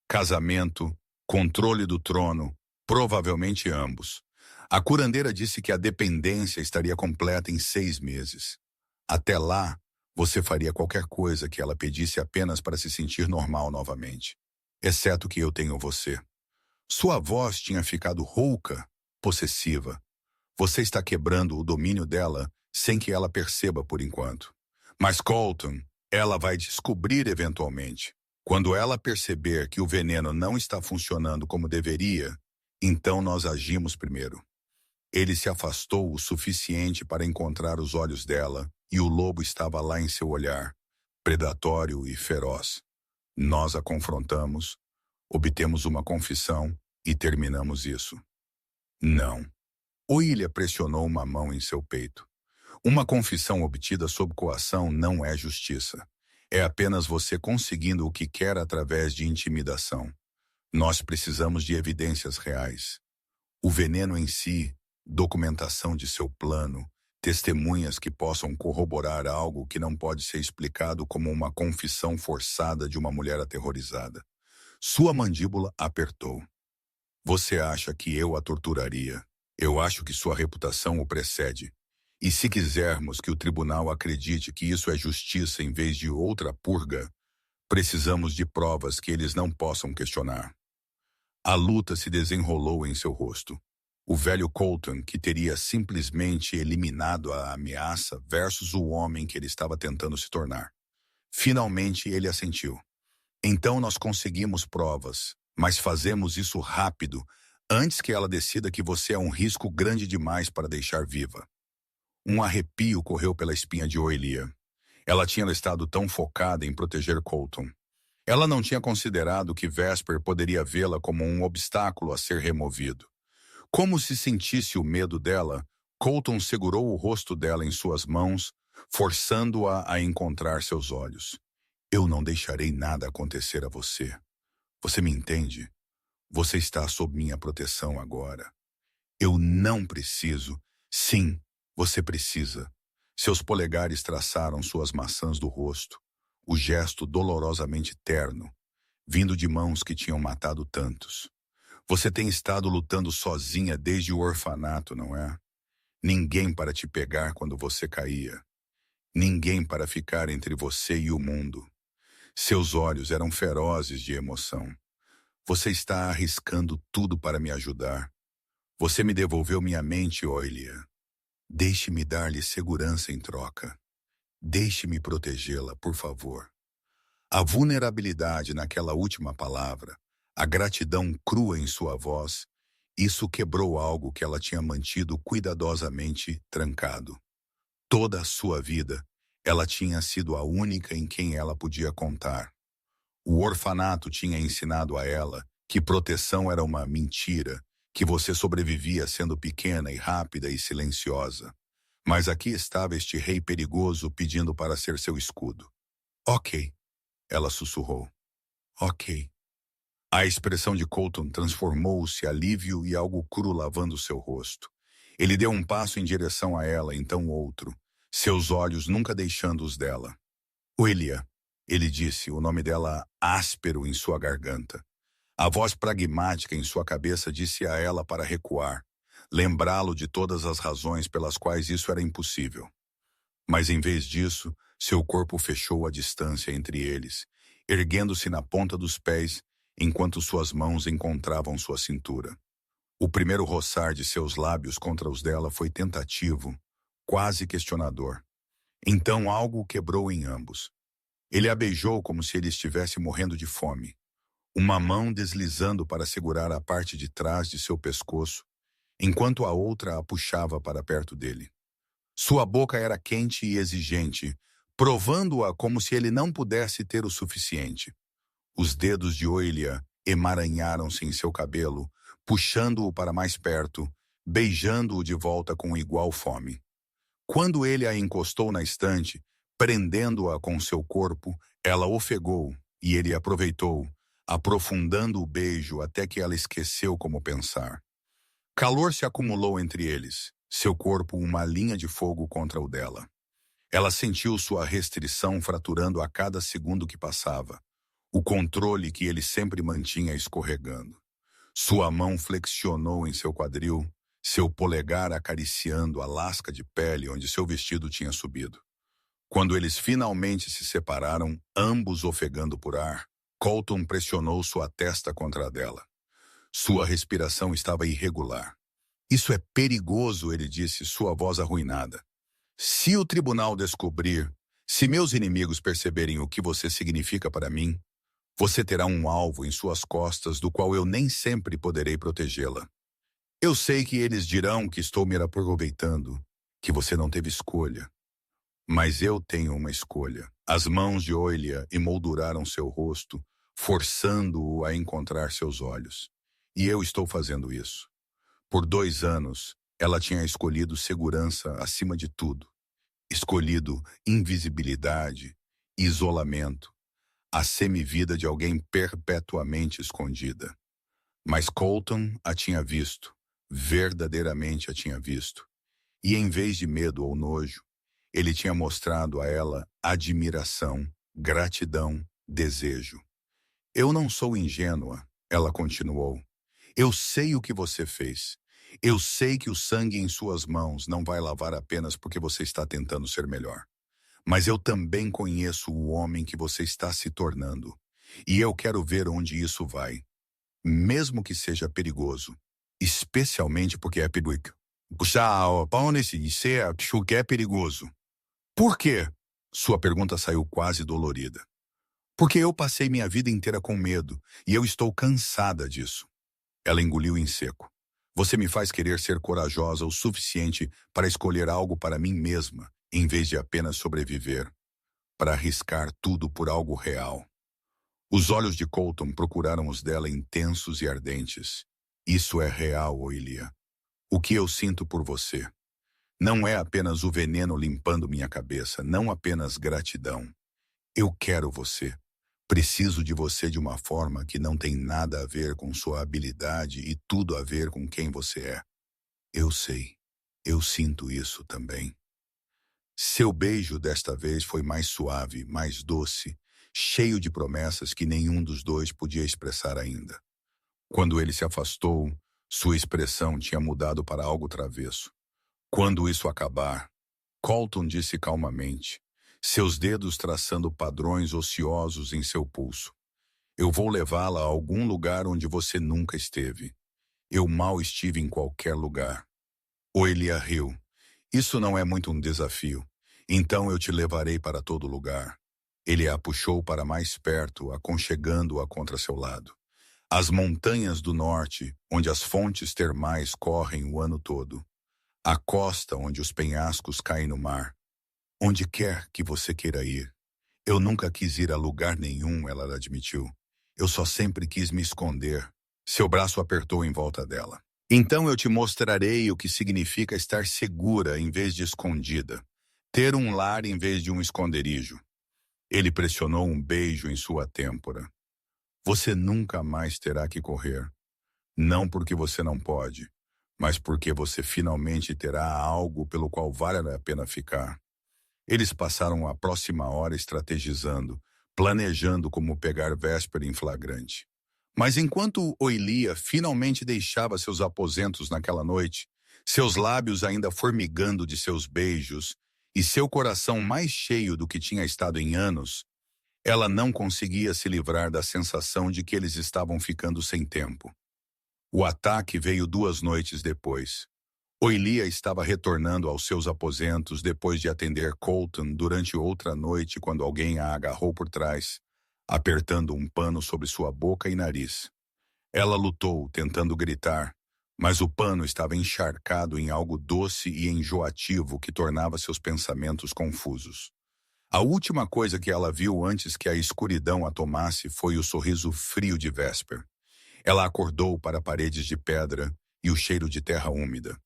Casamento, controle do trono, provavelmente ambos. A curandeira disse que a dependência estaria completa em 6 meses. Até lá, você faria qualquer coisa que ela pedisse apenas para se sentir normal novamente. Exceto que eu tenho você. Sua voz tinha ficado rouca, possessiva. Você está quebrando o domínio dela sem que ela perceba por enquanto. Mas Colton, ela vai descobrir eventualmente. Quando ela perceber que o veneno não está funcionando como deveria, então nós agimos primeiro. Ele se afastou o suficiente para encontrar os olhos dela e o lobo estava lá em seu olhar, predatório e feroz. Nós a confrontamos, obtemos uma confissão e terminamos isso. Não. Oilia pressionou uma mão em seu peito. Uma confissão obtida sob coação não é justiça. É apenas você conseguindo o que quer através de intimidação. Nós precisamos de evidências reais. O veneno em si, documentação de seu plano, testemunhas que possam corroborar algo que não pode ser explicado como uma confissão forçada de uma mulher aterrorizada. Sua mandíbula apertou. Você acha que eu a torturaria? Eu acho que sua reputação o precede. E se quisermos que o tribunal acredite que isso é justiça em vez de outra purga, precisamos de provas que eles não possam questionar. A luta se desenrolou em seu rosto. O velho Colton, que teria simplesmente eliminado a ameaça versus o homem que ele estava tentando se tornar. Finalmente ele assentiu. Então nós conseguimos provas, mas fazemos isso rápido, antes que ela decida que você é um risco grande demais para deixar viva. Um arrepio correu pela espinha de Oilia. Ela tinha estado tão focada em proteger Colton. Ela não tinha considerado que Vesper poderia vê-la como um obstáculo a ser removido. Como se sentisse o medo dela, Colton segurou o rosto dela em suas mãos, forçando-a a encontrar seus olhos. Eu não deixarei nada acontecer a você. Você me entende? Você está sob minha proteção agora. Eu não preciso. Sim, você precisa. Seus polegares traçaram suas maçãs do rosto, o gesto dolorosamente terno, vindo de mãos que tinham matado tantos. Você tem estado lutando sozinha desde o orfanato, não é? Ninguém para te pegar quando você caía. Ninguém para ficar entre você e o mundo. Seus olhos eram ferozes de emoção. Você está arriscando tudo para me ajudar. Você me devolveu minha mente, Oilia. Deixe-me dar-lhe segurança em troca. Deixe-me protegê-la, por favor. A vulnerabilidade naquela última palavra, a gratidão crua em sua voz, isso quebrou algo que ela tinha mantido cuidadosamente trancado. Toda a sua vida, ela tinha sido a única em quem ela podia contar. O orfanato tinha ensinado a ela que proteção era uma mentira, que você sobrevivia sendo pequena e rápida e silenciosa. Mas aqui estava este rei perigoso pedindo para ser seu escudo. Ok, ela sussurrou. Ok. A expressão de Colton transformou-se alívio e algo cru lavando seu rosto. Ele deu um passo em direção a ela, então outro, seus olhos nunca deixando os dela. Oelia, ele disse, o nome dela áspero em sua garganta. A voz pragmática em sua cabeça disse a ela para recuar, lembrá-lo de todas as razões pelas quais isso era impossível. Mas em vez disso, seu corpo fechou a distância entre eles, erguendo-se na ponta dos pés, enquanto suas mãos encontravam sua cintura. O primeiro roçar de seus lábios contra os dela foi tentativo, quase questionador. Então algo quebrou em ambos. Ele a beijou como se ele estivesse morrendo de fome. Uma mão deslizando para segurar a parte de trás de seu pescoço, enquanto a outra a puxava para perto dele. Sua boca era quente e exigente, provando-a como se ele não pudesse ter o suficiente. Os dedos de Oelia emaranharam-se em seu cabelo, puxando-o para mais perto, beijando-o de volta com igual fome. Quando ele a encostou na estante, prendendo-a com seu corpo, ela ofegou e ele aproveitou, aprofundando o beijo até que ela esqueceu como pensar. Calor se acumulou entre eles, seu corpo uma linha de fogo contra o dela. Ela sentiu sua restrição fraturando a cada segundo que passava, o controle que ele sempre mantinha escorregando. Sua mão flexionou em seu quadril, seu polegar acariciando a lasca de pele onde seu vestido tinha subido. Quando eles finalmente se separaram, ambos ofegando por ar, Colton pressionou sua testa contra a dela. Sua respiração estava irregular. Isso é perigoso, ele disse, sua voz arruinada. Se o tribunal descobrir, se meus inimigos perceberem o que você significa para mim, você terá um alvo em suas costas do qual eu nem sempre poderei protegê-la. Eu sei que eles dirão que estou me aproveitando, que você não teve escolha. Mas eu tenho uma escolha. As mãos de Oelia emolduraram seu rosto, forçando-o a encontrar seus olhos. E eu estou fazendo isso. Por 2 anos, ela tinha escolhido segurança acima de tudo. Escolhido invisibilidade, isolamento, a semivida de alguém perpetuamente escondida. Mas Colton a tinha visto, verdadeiramente a tinha visto. E em vez de medo ou nojo, ele tinha mostrado a ela admiração, gratidão, desejo. Eu não sou ingênua, ela continuou. Eu sei o que você fez. Eu sei que o sangue em suas mãos não vai lavar apenas porque você está tentando ser melhor. Mas eu também conheço o homem que você está se tornando. E eu quero ver onde isso vai. Mesmo que seja perigoso. Especialmente porque é perigoso. Que é perigoso. Por quê? Sua pergunta saiu quase dolorida. Porque eu passei minha vida inteira com medo, e eu estou cansada disso. Ela engoliu em seco. Você me faz querer ser corajosa o suficiente para escolher algo para mim mesma, em vez de apenas sobreviver, para arriscar tudo por algo real. Os olhos de Colton procuraram os dela intensos e ardentes. Isso é real, Oelia. O que eu sinto por você. Não é apenas o veneno limpando minha cabeça, não apenas gratidão. Eu quero você. Preciso de você de uma forma que não tem nada a ver com sua habilidade e tudo a ver com quem você é. Eu sei. Eu sinto isso também. Seu beijo desta vez foi mais suave, mais doce, cheio de promessas que nenhum dos dois podia expressar ainda. Quando ele se afastou, sua expressão tinha mudado para algo travesso. Quando isso acabar, Colton disse calmamente, seus dedos traçando padrões ociosos em seu pulso. Eu vou levá-la a algum lugar onde você nunca esteve. Eu mal estive em qualquer lugar. Oelia riu. Isso não é muito um desafio. Então eu te levarei para todo lugar. Ele a puxou para mais perto, aconchegando-a contra seu lado. As montanhas do norte, onde as fontes termais correm o ano todo. A costa onde os penhascos caem no mar. Onde quer que você queira ir. Eu nunca quis ir a lugar nenhum, ela admitiu. Eu só sempre quis me esconder. Seu braço apertou em volta dela. Então eu te mostrarei o que significa estar segura em vez de escondida. Ter um lar em vez de um esconderijo. Ele pressionou um beijo em sua têmpora. Você nunca mais terá que correr. Não porque você não pode, mas porque você finalmente terá algo pelo qual vale a pena ficar. Eles passaram a próxima hora estrategizando, planejando como pegar Vésper em flagrante. Mas enquanto Oilia finalmente deixava seus aposentos naquela noite, seus lábios ainda formigando de seus beijos e seu coração mais cheio do que tinha estado em anos, ela não conseguia se livrar da sensação de que eles estavam ficando sem tempo. O ataque veio 2 noites depois. Oilia estava retornando aos seus aposentos depois de atender Colton durante outra noite quando alguém a agarrou por trás, apertando um pano sobre sua boca e nariz. Ela lutou, tentando gritar, mas o pano estava encharcado em algo doce e enjoativo que tornava seus pensamentos confusos. A última coisa que ela viu antes que a escuridão a tomasse foi o sorriso frio de Vesper. Ela acordou para paredes de pedra e o cheiro de terra úmida.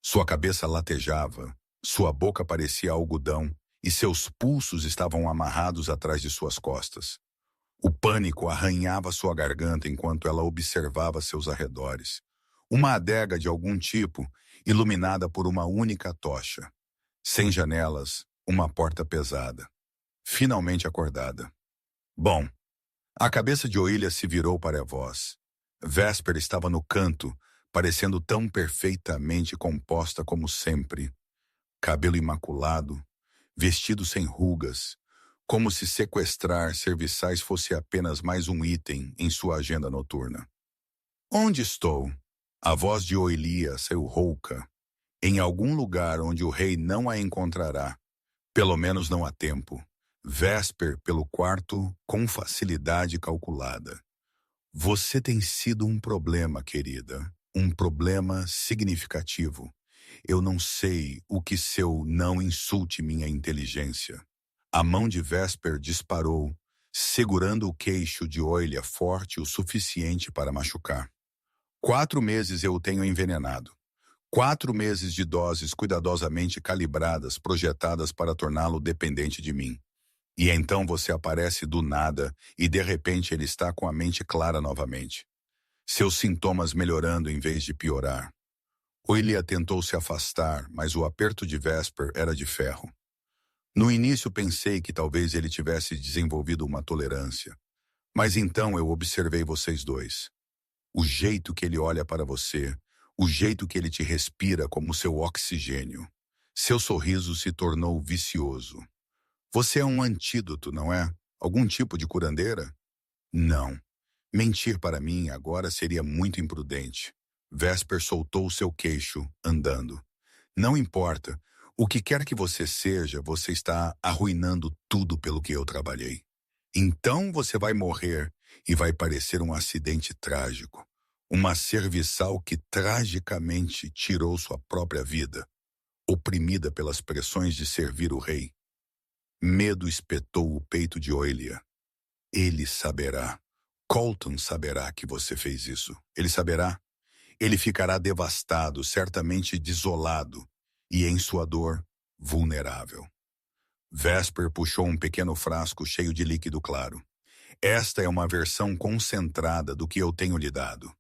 Sua cabeça latejava, sua boca parecia algodão e seus pulsos estavam amarrados atrás de suas costas. O pânico arranhava sua garganta enquanto ela observava seus arredores. Uma adega de algum tipo, iluminada por uma única tocha. Sem janelas, uma porta pesada. Finalmente acordada. Bom, a cabeça de Oilia se virou para a voz. Vesper estava no canto, parecendo tão perfeitamente composta como sempre. Cabelo imaculado, vestido sem rugas, como se sequestrar serviçais fosse apenas mais um item em sua agenda noturna. Onde estou? A voz de Oilia saiu rouca. Em algum lugar onde o rei não a encontrará. Pelo menos não há tempo. Vesper pelo quarto com facilidade calculada. Você tem sido um problema, querida. Um problema significativo. Eu não sei o que seu não insulte minha inteligência. A mão de Vesper disparou, segurando o queixo de Oilia forte o suficiente para machucar. 4 meses eu o tenho envenenado. 4 meses de doses cuidadosamente calibradas, projetadas para torná-lo dependente de mim. E então você aparece do nada e de repente ele está com a mente clara novamente. Seus sintomas melhorando em vez de piorar. Oilia tentou se afastar, mas o aperto de Vesper era de ferro. No início pensei que talvez ele tivesse desenvolvido uma tolerância. Mas então eu observei vocês dois. O jeito que ele olha para você, o jeito que ele te respira como seu oxigênio. Seu sorriso se tornou vicioso. Você é um antídoto, não é? Algum tipo de curandeira? Não. Mentir para mim agora seria muito imprudente. Vesper soltou seu queixo, andando. Não importa. O que quer que você seja, você está arruinando tudo pelo que eu trabalhei. Então você vai morrer e vai parecer um acidente trágico. Uma serviçal que tragicamente tirou sua própria vida, oprimida pelas pressões de servir o rei. Medo espetou o peito de Oilia. Ele saberá. Colton saberá que você fez isso. Ele saberá. Ele ficará devastado, certamente desolado, e em sua dor, vulnerável. Vesper puxou um pequeno frasco cheio de líquido claro. Esta é uma versão concentrada do que eu tenho lhe dado.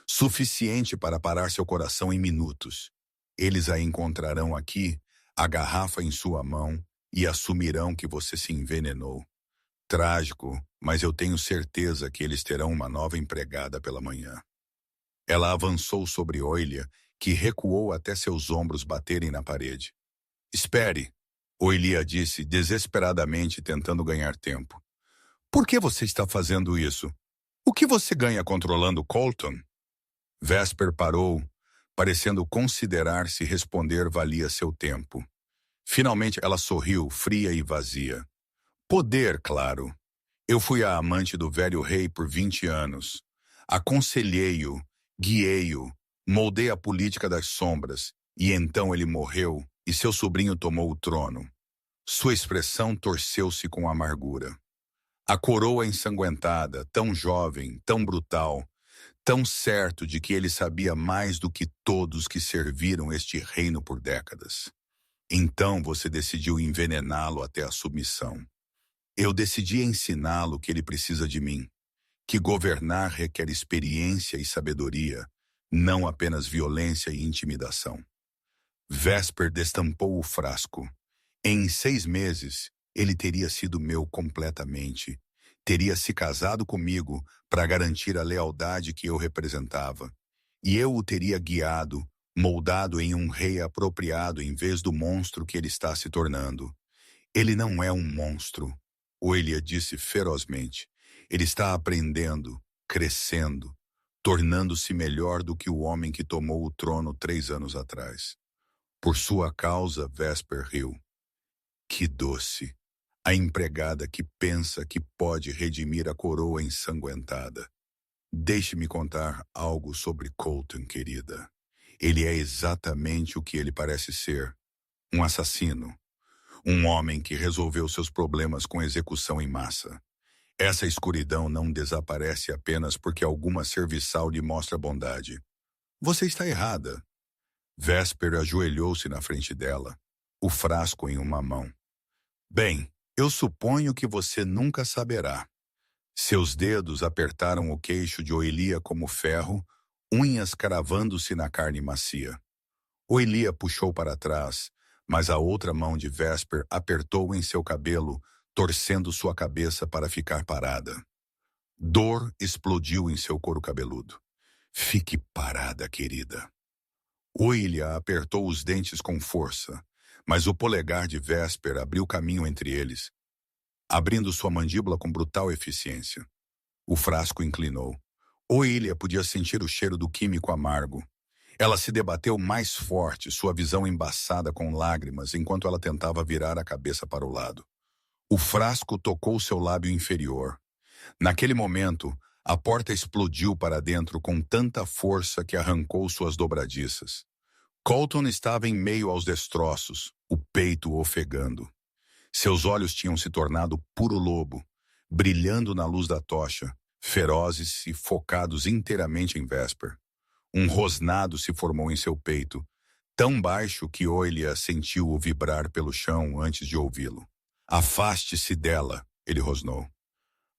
Suficiente para parar seu coração em minutos. Eles a encontrarão aqui, a garrafa em sua mão, e assumirão que você se envenenou. Trágico, mas eu tenho certeza que eles terão uma nova empregada pela manhã. Ela avançou sobre Oilia, que recuou até seus ombros baterem na parede. Espere, Oilia disse desesperadamente tentando ganhar tempo. Por que você está fazendo isso? O que você ganha controlando Colton? Vesper parou, parecendo considerar se responder valia seu tempo. Finalmente ela sorriu, fria e vazia. Poder, claro. Eu fui a amante do velho rei por 20 anos. Aconselhei-o, guiei-o, moldei a política das sombras, e então ele morreu e seu sobrinho tomou o trono. Sua expressão torceu-se com amargura. A coroa ensanguentada, tão jovem, tão brutal, tão certo de que ele sabia mais do que todos que serviram este reino por décadas. Então você decidiu envenená-lo até a submissão. Eu decidi ensiná-lo que ele precisa de mim, que governar requer experiência e sabedoria, não apenas violência e intimidação. Vesper destampou o frasco. Em 6 meses, ele teria sido meu completamente. Teria se casado comigo para garantir a lealdade que eu representava. E eu o teria guiado, moldado em um rei apropriado em vez do monstro que ele está se tornando. Ele não é um monstro, Oelia disse ferozmente. Ele está aprendendo, crescendo, tornando-se melhor do que o homem que tomou o trono 3 anos atrás. Por sua causa, Vesper riu. Que doce! A empregada que pensa que pode redimir a coroa ensanguentada. Deixe-me contar algo sobre Colton, querida. Ele é exatamente o que ele parece ser. Um assassino. Um homem que resolveu seus problemas com execução em massa. Essa escuridão não desaparece apenas porque alguma serviçal lhe mostra bondade. Você está errada. Vesper ajoelhou-se na frente dela, o frasco em uma mão. Bem, eu suponho que você nunca saberá. Seus dedos apertaram o queixo de Oelia como ferro, unhas cravando-se na carne macia. Oelia puxou para trás, mas a outra mão de Vesper apertou em seu cabelo, torcendo sua cabeça para ficar parada. Dor explodiu em seu couro cabeludo. Fique parada, querida. Oelia apertou os dentes com força, mas o polegar de Vesper abriu caminho entre eles, abrindo sua mandíbula com brutal eficiência. O frasco inclinou. Oelia podia sentir o cheiro do químico amargo. Ela se debateu mais forte, sua visão embaçada com lágrimas, enquanto ela tentava virar a cabeça para o lado. O frasco tocou seu lábio inferior. Naquele momento, a porta explodiu para dentro com tanta força que arrancou suas dobradiças. Colton estava em meio aos destroços, o peito ofegando. Seus olhos tinham se tornado puro lobo, brilhando na luz da tocha, ferozes e focados inteiramente em Vesper. Um rosnado se formou em seu peito, tão baixo que Oelia sentiu-o vibrar pelo chão antes de ouvi-lo. Afaste-se dela, ele rosnou.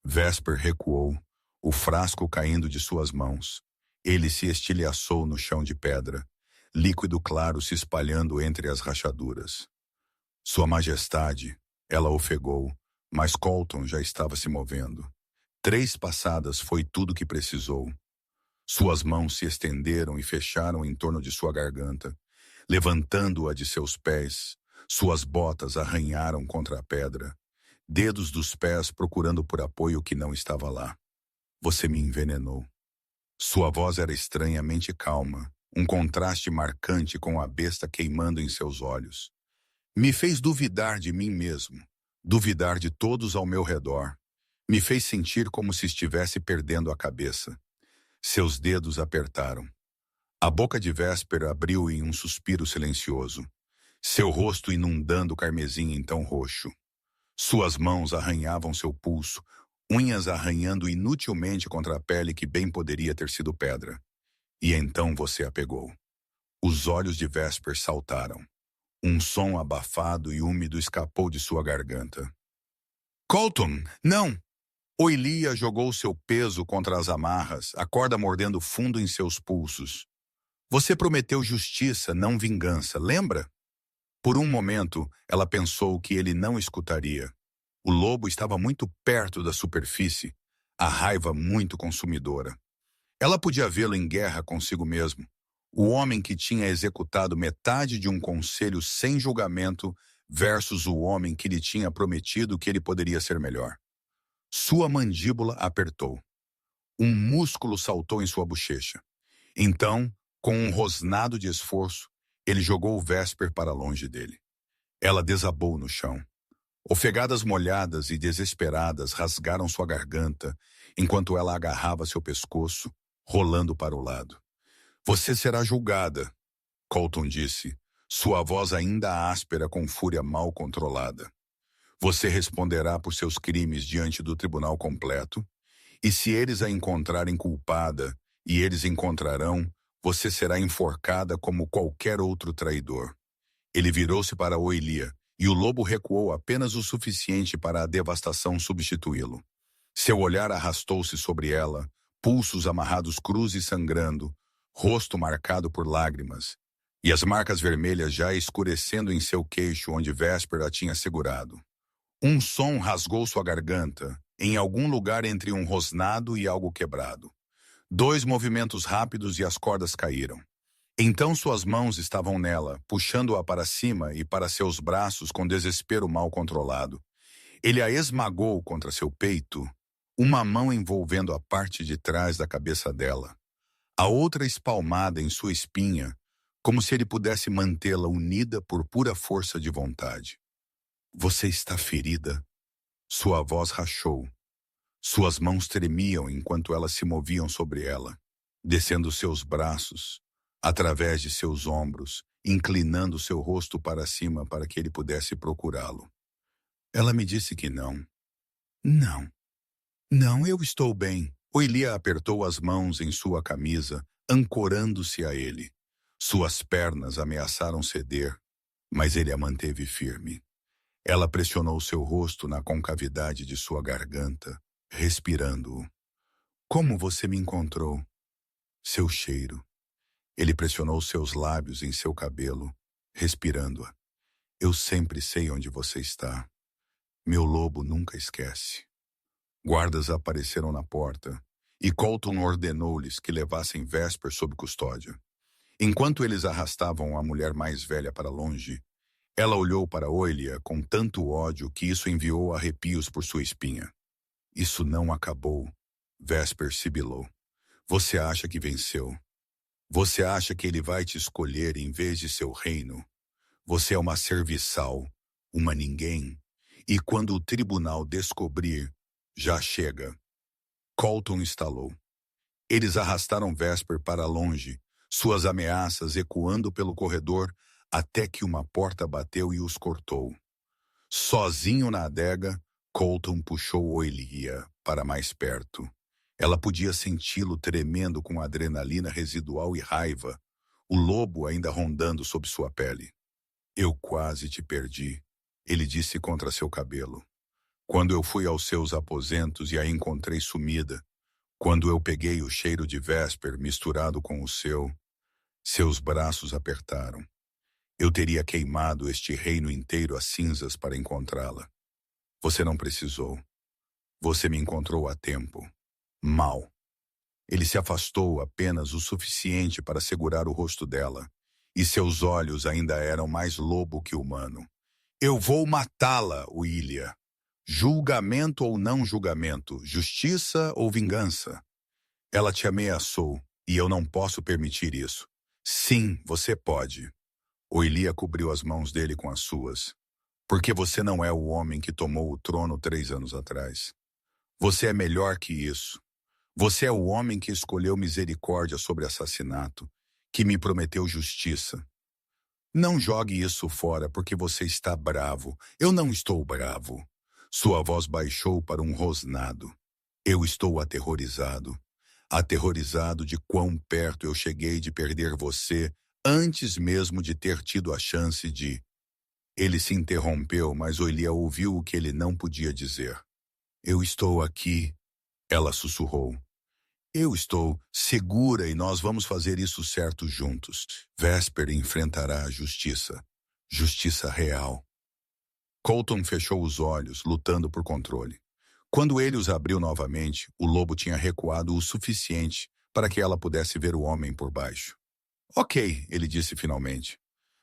Vesper recuou, o frasco caindo de suas mãos. Ele se estilhaçou no chão de pedra, líquido claro se espalhando entre as rachaduras. Sua Majestade, ela ofegou, mas Colton já estava se movendo. 3 passadas foi tudo que precisou. Suas mãos se estenderam e fecharam em torno de sua garganta, levantando-a de seus pés. Suas botas arranharam contra a pedra, dedos dos pés procurando por apoio que não estava lá. Você me envenenou. Sua voz era estranhamente calma, um contraste marcante com a besta queimando em seus olhos. Me fez duvidar de mim mesmo, duvidar de todos ao meu redor. Me fez sentir como se estivesse perdendo a cabeça. Seus dedos apertaram. A boca de Vesper abriu em um suspiro silencioso, seu rosto inundando o carmesim então roxo. Suas mãos arranhavam seu pulso, unhas arranhando inutilmente contra a pele que bem poderia ter sido pedra. E então você a pegou. Os olhos de Vesper saltaram. Um som abafado e úmido escapou de sua garganta. Colton, não! Oelia jogou seu peso contra as amarras, a corda mordendo fundo em seus pulsos. Você prometeu justiça, não vingança, lembra? Por um momento, ela pensou que ele não escutaria. O lobo estava muito perto da superfície, a raiva muito consumidora. Ela podia vê-lo em guerra consigo mesmo. O homem que tinha executado metade de um conselho sem julgamento versus o homem que lhe tinha prometido que ele poderia ser melhor. Sua mandíbula apertou. Um músculo saltou em sua bochecha. Então, com um rosnado de esforço, ele jogou Vesper para longe dele. Ela desabou no chão. Ofegadas molhadas e desesperadas rasgaram sua garganta, enquanto ela agarrava seu pescoço, rolando para o lado. Você será julgada, Colton disse, sua voz ainda áspera com fúria mal controlada. Você responderá por seus crimes diante do tribunal completo, e se eles a encontrarem culpada, e eles encontrarão, você será enforcada como qualquer outro traidor. Ele virou-se para Oilia, e o lobo recuou apenas o suficiente para a devastação substituí-lo. Seu olhar arrastou-se sobre ela, pulsos amarrados crus e sangrando, rosto marcado por lágrimas, e as marcas vermelhas já escurecendo em seu queixo onde Vésper a tinha segurado. Um som rasgou sua garganta, em algum lugar entre um rosnado e algo quebrado. 2 movimentos rápidos e as cordas caíram. Então suas mãos estavam nela, puxando-a para cima e para seus braços com desespero mal controlado. Ele a esmagou contra seu peito, uma mão envolvendo a parte de trás da cabeça dela, a outra espalmada em sua espinha, como se ele pudesse mantê-la unida por pura força de vontade. Você está ferida? Sua voz rachou. Suas mãos tremiam enquanto elas se moviam sobre ela, descendo seus braços, através de seus ombros, inclinando seu rosto para cima para que ele pudesse procurá-lo. Ela me disse que não. Não. Não, eu estou bem. Oilia apertou as mãos em sua camisa, ancorando-se a ele. Suas pernas ameaçaram ceder, mas ele a manteve firme. Ela pressionou seu rosto na concavidade de sua garganta, respirando-o. Como você me encontrou? Seu cheiro. Ele pressionou seus lábios em seu cabelo, respirando-a. Eu sempre sei onde você está. Meu lobo nunca esquece. Guardas apareceram na porta, e Colton ordenou-lhes que levassem Vésper sob custódia. Enquanto eles arrastavam a mulher mais velha para longe, ela olhou para Oilia com tanto ódio que isso enviou arrepios por sua espinha. Isso não acabou, Vésper sibilou. Você acha que venceu? Você acha que ele vai te escolher em vez de seu reino? Você é uma serviçal, uma ninguém. E quando o tribunal descobrir, já chega. Colton estalou. Eles arrastaram Vésper para longe, suas ameaças ecoando pelo corredor até que uma porta bateu e os cortou. Sozinho na adega, Colton puxou Oilia para mais perto. Ela podia senti-lo tremendo com adrenalina residual e raiva, o lobo ainda rondando sob sua pele. Eu quase te perdi, ele disse contra seu cabelo. Quando eu fui aos seus aposentos e a encontrei sumida, quando eu peguei o cheiro de Vésper misturado com o seu, seus braços apertaram. Eu teria queimado este reino inteiro a cinzas para encontrá-la. Você não precisou. Você me encontrou a tempo. Mal. Ele se afastou apenas o suficiente para segurar o rosto dela, e seus olhos ainda eram mais lobo que humano. Eu vou matá-la, Oilia. Julgamento ou não julgamento, justiça ou vingança. Ela te ameaçou, e eu não posso permitir isso. Sim, você pode. Oilia cobriu as mãos dele com as suas. Porque você não é o homem que tomou o trono 3 anos atrás. Você é melhor que isso. Você é o homem que escolheu misericórdia sobre assassinato, que me prometeu justiça. Não jogue isso fora porque você está bravo. Eu não estou bravo. Sua voz baixou para um rosnado. Eu estou aterrorizado. Aterrorizado de quão perto eu cheguei de perder você antes mesmo de ter tido a chance de... Ele se interrompeu, mas Oilia ouviu o que ele não podia dizer. Eu estou aqui, ela sussurrou. Eu estou segura e nós vamos fazer isso certo juntos. Vésper enfrentará a justiça. Justiça real. Colton fechou os olhos, lutando por controle. Quando ele os abriu novamente, o lobo tinha recuado o suficiente para que ela pudesse ver o homem por baixo. Ok, ele disse finalmente.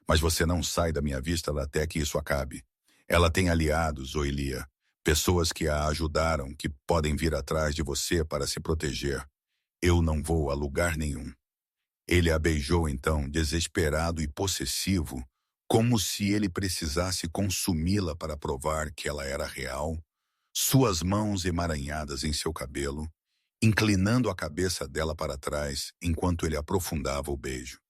Mas você não sai da minha vista até que isso acabe. Ela tem aliados, Oilia. Pessoas que a ajudaram, que podem vir atrás de você para se proteger. Eu não vou a lugar nenhum. Ele a beijou então, desesperado e possessivo, como se ele precisasse consumi-la para provar que ela era real, suas mãos emaranhadas em seu cabelo, inclinando a cabeça dela para trás enquanto ele aprofundava o beijo.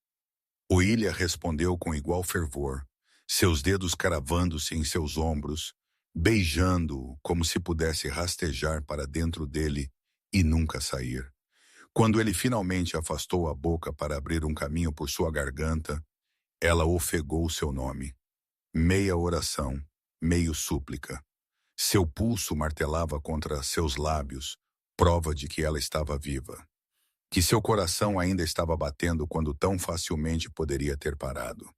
Oilia respondeu com igual fervor, seus dedos cravando-se em seus ombros, beijando-o como se pudesse rastejar para dentro dele e nunca sair. Quando ele finalmente afastou a boca para abrir um caminho por sua garganta, ela ofegou seu nome. Meia oração, meio súplica. Seu pulso martelava contra seus lábios, prova de que ela estava viva. Que seu coração ainda estava batendo quando tão facilmente poderia ter parado.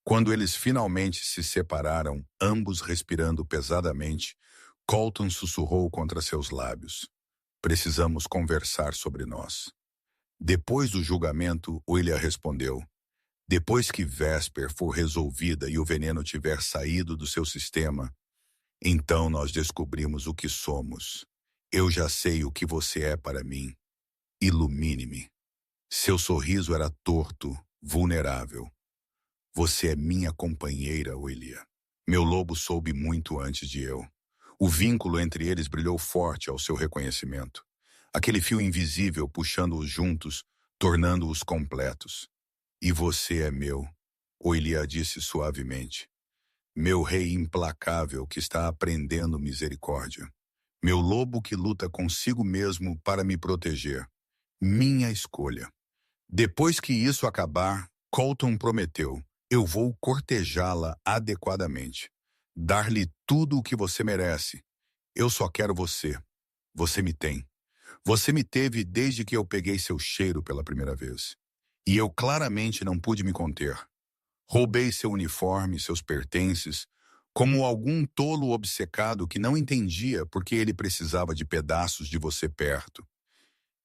Quando eles finalmente se separaram, ambos respirando pesadamente, Colton sussurrou contra seus lábios. Precisamos conversar sobre nós. Depois do julgamento, William respondeu. Depois que Vesper for resolvida e o veneno tiver saído do seu sistema, então nós descobrimos o que somos. Eu já sei o que você é para mim. Ilumine-me. Seu sorriso era torto, vulnerável. Você é minha companheira, William. Meu lobo soube muito antes de eu. O vínculo entre eles brilhou forte ao seu reconhecimento. Aquele fio invisível puxando-os juntos, tornando-os completos. E você é meu, William disse suavemente. Meu rei implacável que está aprendendo misericórdia. Meu lobo que luta consigo mesmo para me proteger. Minha escolha. Depois que isso acabar, Colton prometeu, eu vou cortejá-la adequadamente. Dar-lhe tudo o que você merece. Eu só quero você. Você me tem. Você me teve desde que eu peguei seu cheiro pela primeira vez. E eu claramente não pude me conter. Roubei seu uniforme, seus pertences, como algum tolo obcecado que não entendia por que ele precisava de pedaços de você perto.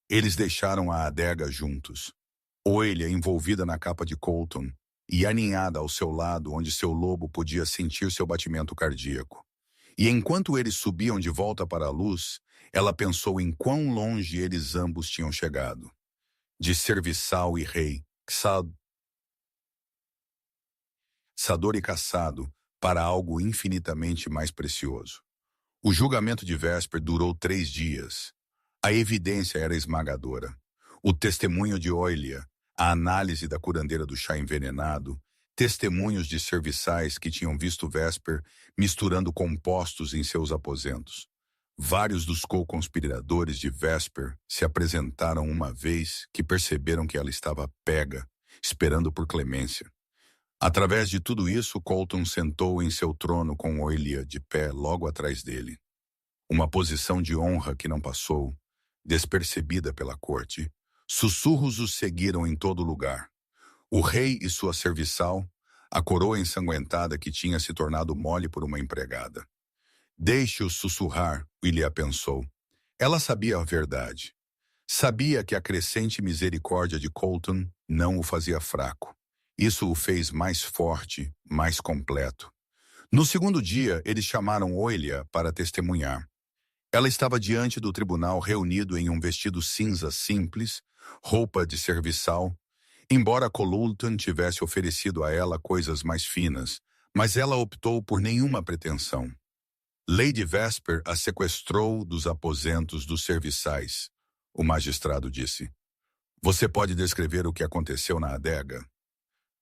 Eles deixaram a adega juntos. Oilha envolvida na capa de Colton e aninhada ao seu lado onde seu lobo podia sentir seu batimento cardíaco. E enquanto eles subiam de volta para a luz, ela pensou em quão longe eles ambos tinham chegado. De serviçal e rei, caçador e caçado, para algo infinitamente mais precioso. O julgamento de Vesper durou 3 dias. A evidência era esmagadora. O testemunho de Oilya, a análise da curandeira do chá envenenado, testemunhos de serviçais que tinham visto Vesper misturando compostos em seus aposentos. Vários dos co-conspiradores de Vesper se apresentaram uma vez que perceberam que ela estava pega, esperando por clemência. Através de tudo isso, Colton sentou em seu trono com Oilya de pé logo atrás dele. Uma posição de honra que não passou, despercebida pela corte. Sussurros os seguiram em todo lugar. O rei e sua serviçal, a coroa ensanguentada que tinha se tornado mole por uma empregada. Deixe-os sussurrar, William pensou. Ela sabia a verdade. Sabia que a crescente misericórdia de Colton não o fazia fraco. Isso o fez mais forte, mais completo. No segundo dia, eles chamaram Oilya para testemunhar. Ela estava diante do tribunal reunido em um vestido cinza simples, roupa de serviçal, embora Colulton tivesse oferecido a ela coisas mais finas, mas ela optou por nenhuma pretensão. Lady Vesper a sequestrou dos aposentos dos serviçais, o magistrado disse. Você pode descrever o que aconteceu na adega?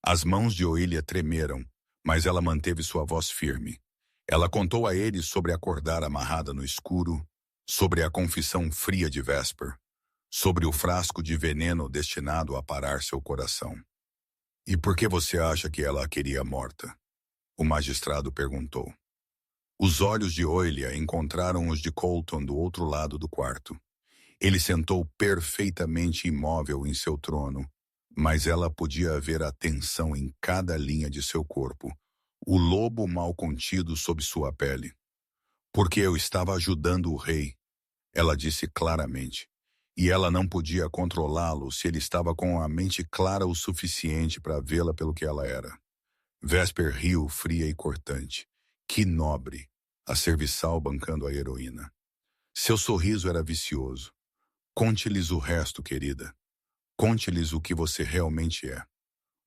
As mãos de Oilya tremeram, mas ela manteve sua voz firme. Ela contou a ele sobre acordar amarrada no escuro, sobre a confissão fria de Vesper, sobre o frasco de veneno destinado a parar seu coração. E por que você acha que ela a queria morta? O magistrado perguntou. Os olhos de Oilya encontraram os de Colton do outro lado do quarto. Ele sentou perfeitamente imóvel em seu trono, mas ela podia ver a tensão em cada linha de seu corpo, o lobo mal contido sob sua pele. Porque eu estava ajudando o rei, ela disse claramente, e ela não podia controlá-lo se ele estava com a mente clara o suficiente para vê-la pelo que ela era. Vesper riu fria e cortante. Que nobre, a serviçal bancando a heroína. Seu sorriso era vicioso. Conte-lhes o resto, querida. Conte-lhes o que você realmente é.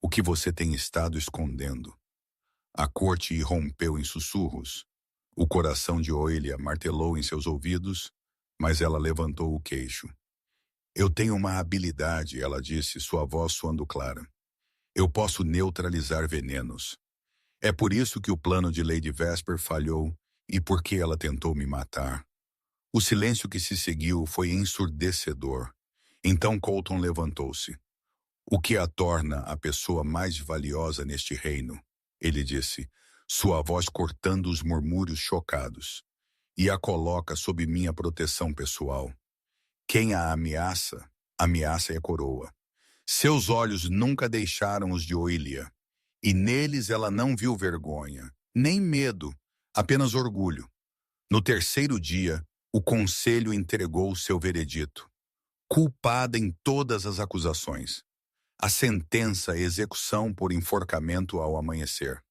O que você tem estado escondendo. A corte irrompeu em sussurros. O coração de Oilya martelou em seus ouvidos, mas ela levantou o queixo. Eu tenho uma habilidade, ela disse, sua voz soando clara. Eu posso neutralizar venenos. É por isso que o plano de Lady Vesper falhou E por que ela tentou me matar? O silêncio que se seguiu foi ensurdecedor. Então Colton levantou-se. O que a torna a pessoa mais valiosa neste reino? Ele disse, sua voz cortando os murmúrios chocados. E a coloca sob minha proteção pessoal. Quem a ameaça, ameaça é a coroa. Seus olhos nunca deixaram os de Oilia. E neles ela não viu vergonha, nem medo, apenas orgulho. No terceiro dia, o conselho entregou seu veredito. Culpada em todas as acusações. A sentença execução por enforcamento ao amanhecer.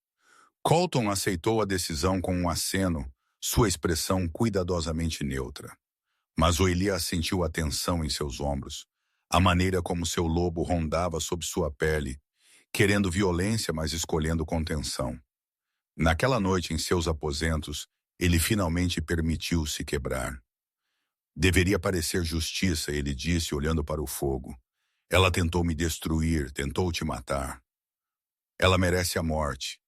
Colton aceitou a decisão com um aceno, sua expressão cuidadosamente neutra. Mas Oilia sentiu a tensão em seus ombros, a maneira como seu lobo rondava sob sua pele, querendo violência, mas escolhendo contenção. Naquela noite, em seus aposentos, ele finalmente permitiu-se quebrar. Deveria parecer justiça, ele disse, olhando para o fogo. Ela tentou me destruir, tentou te matar. Ela merece a morte.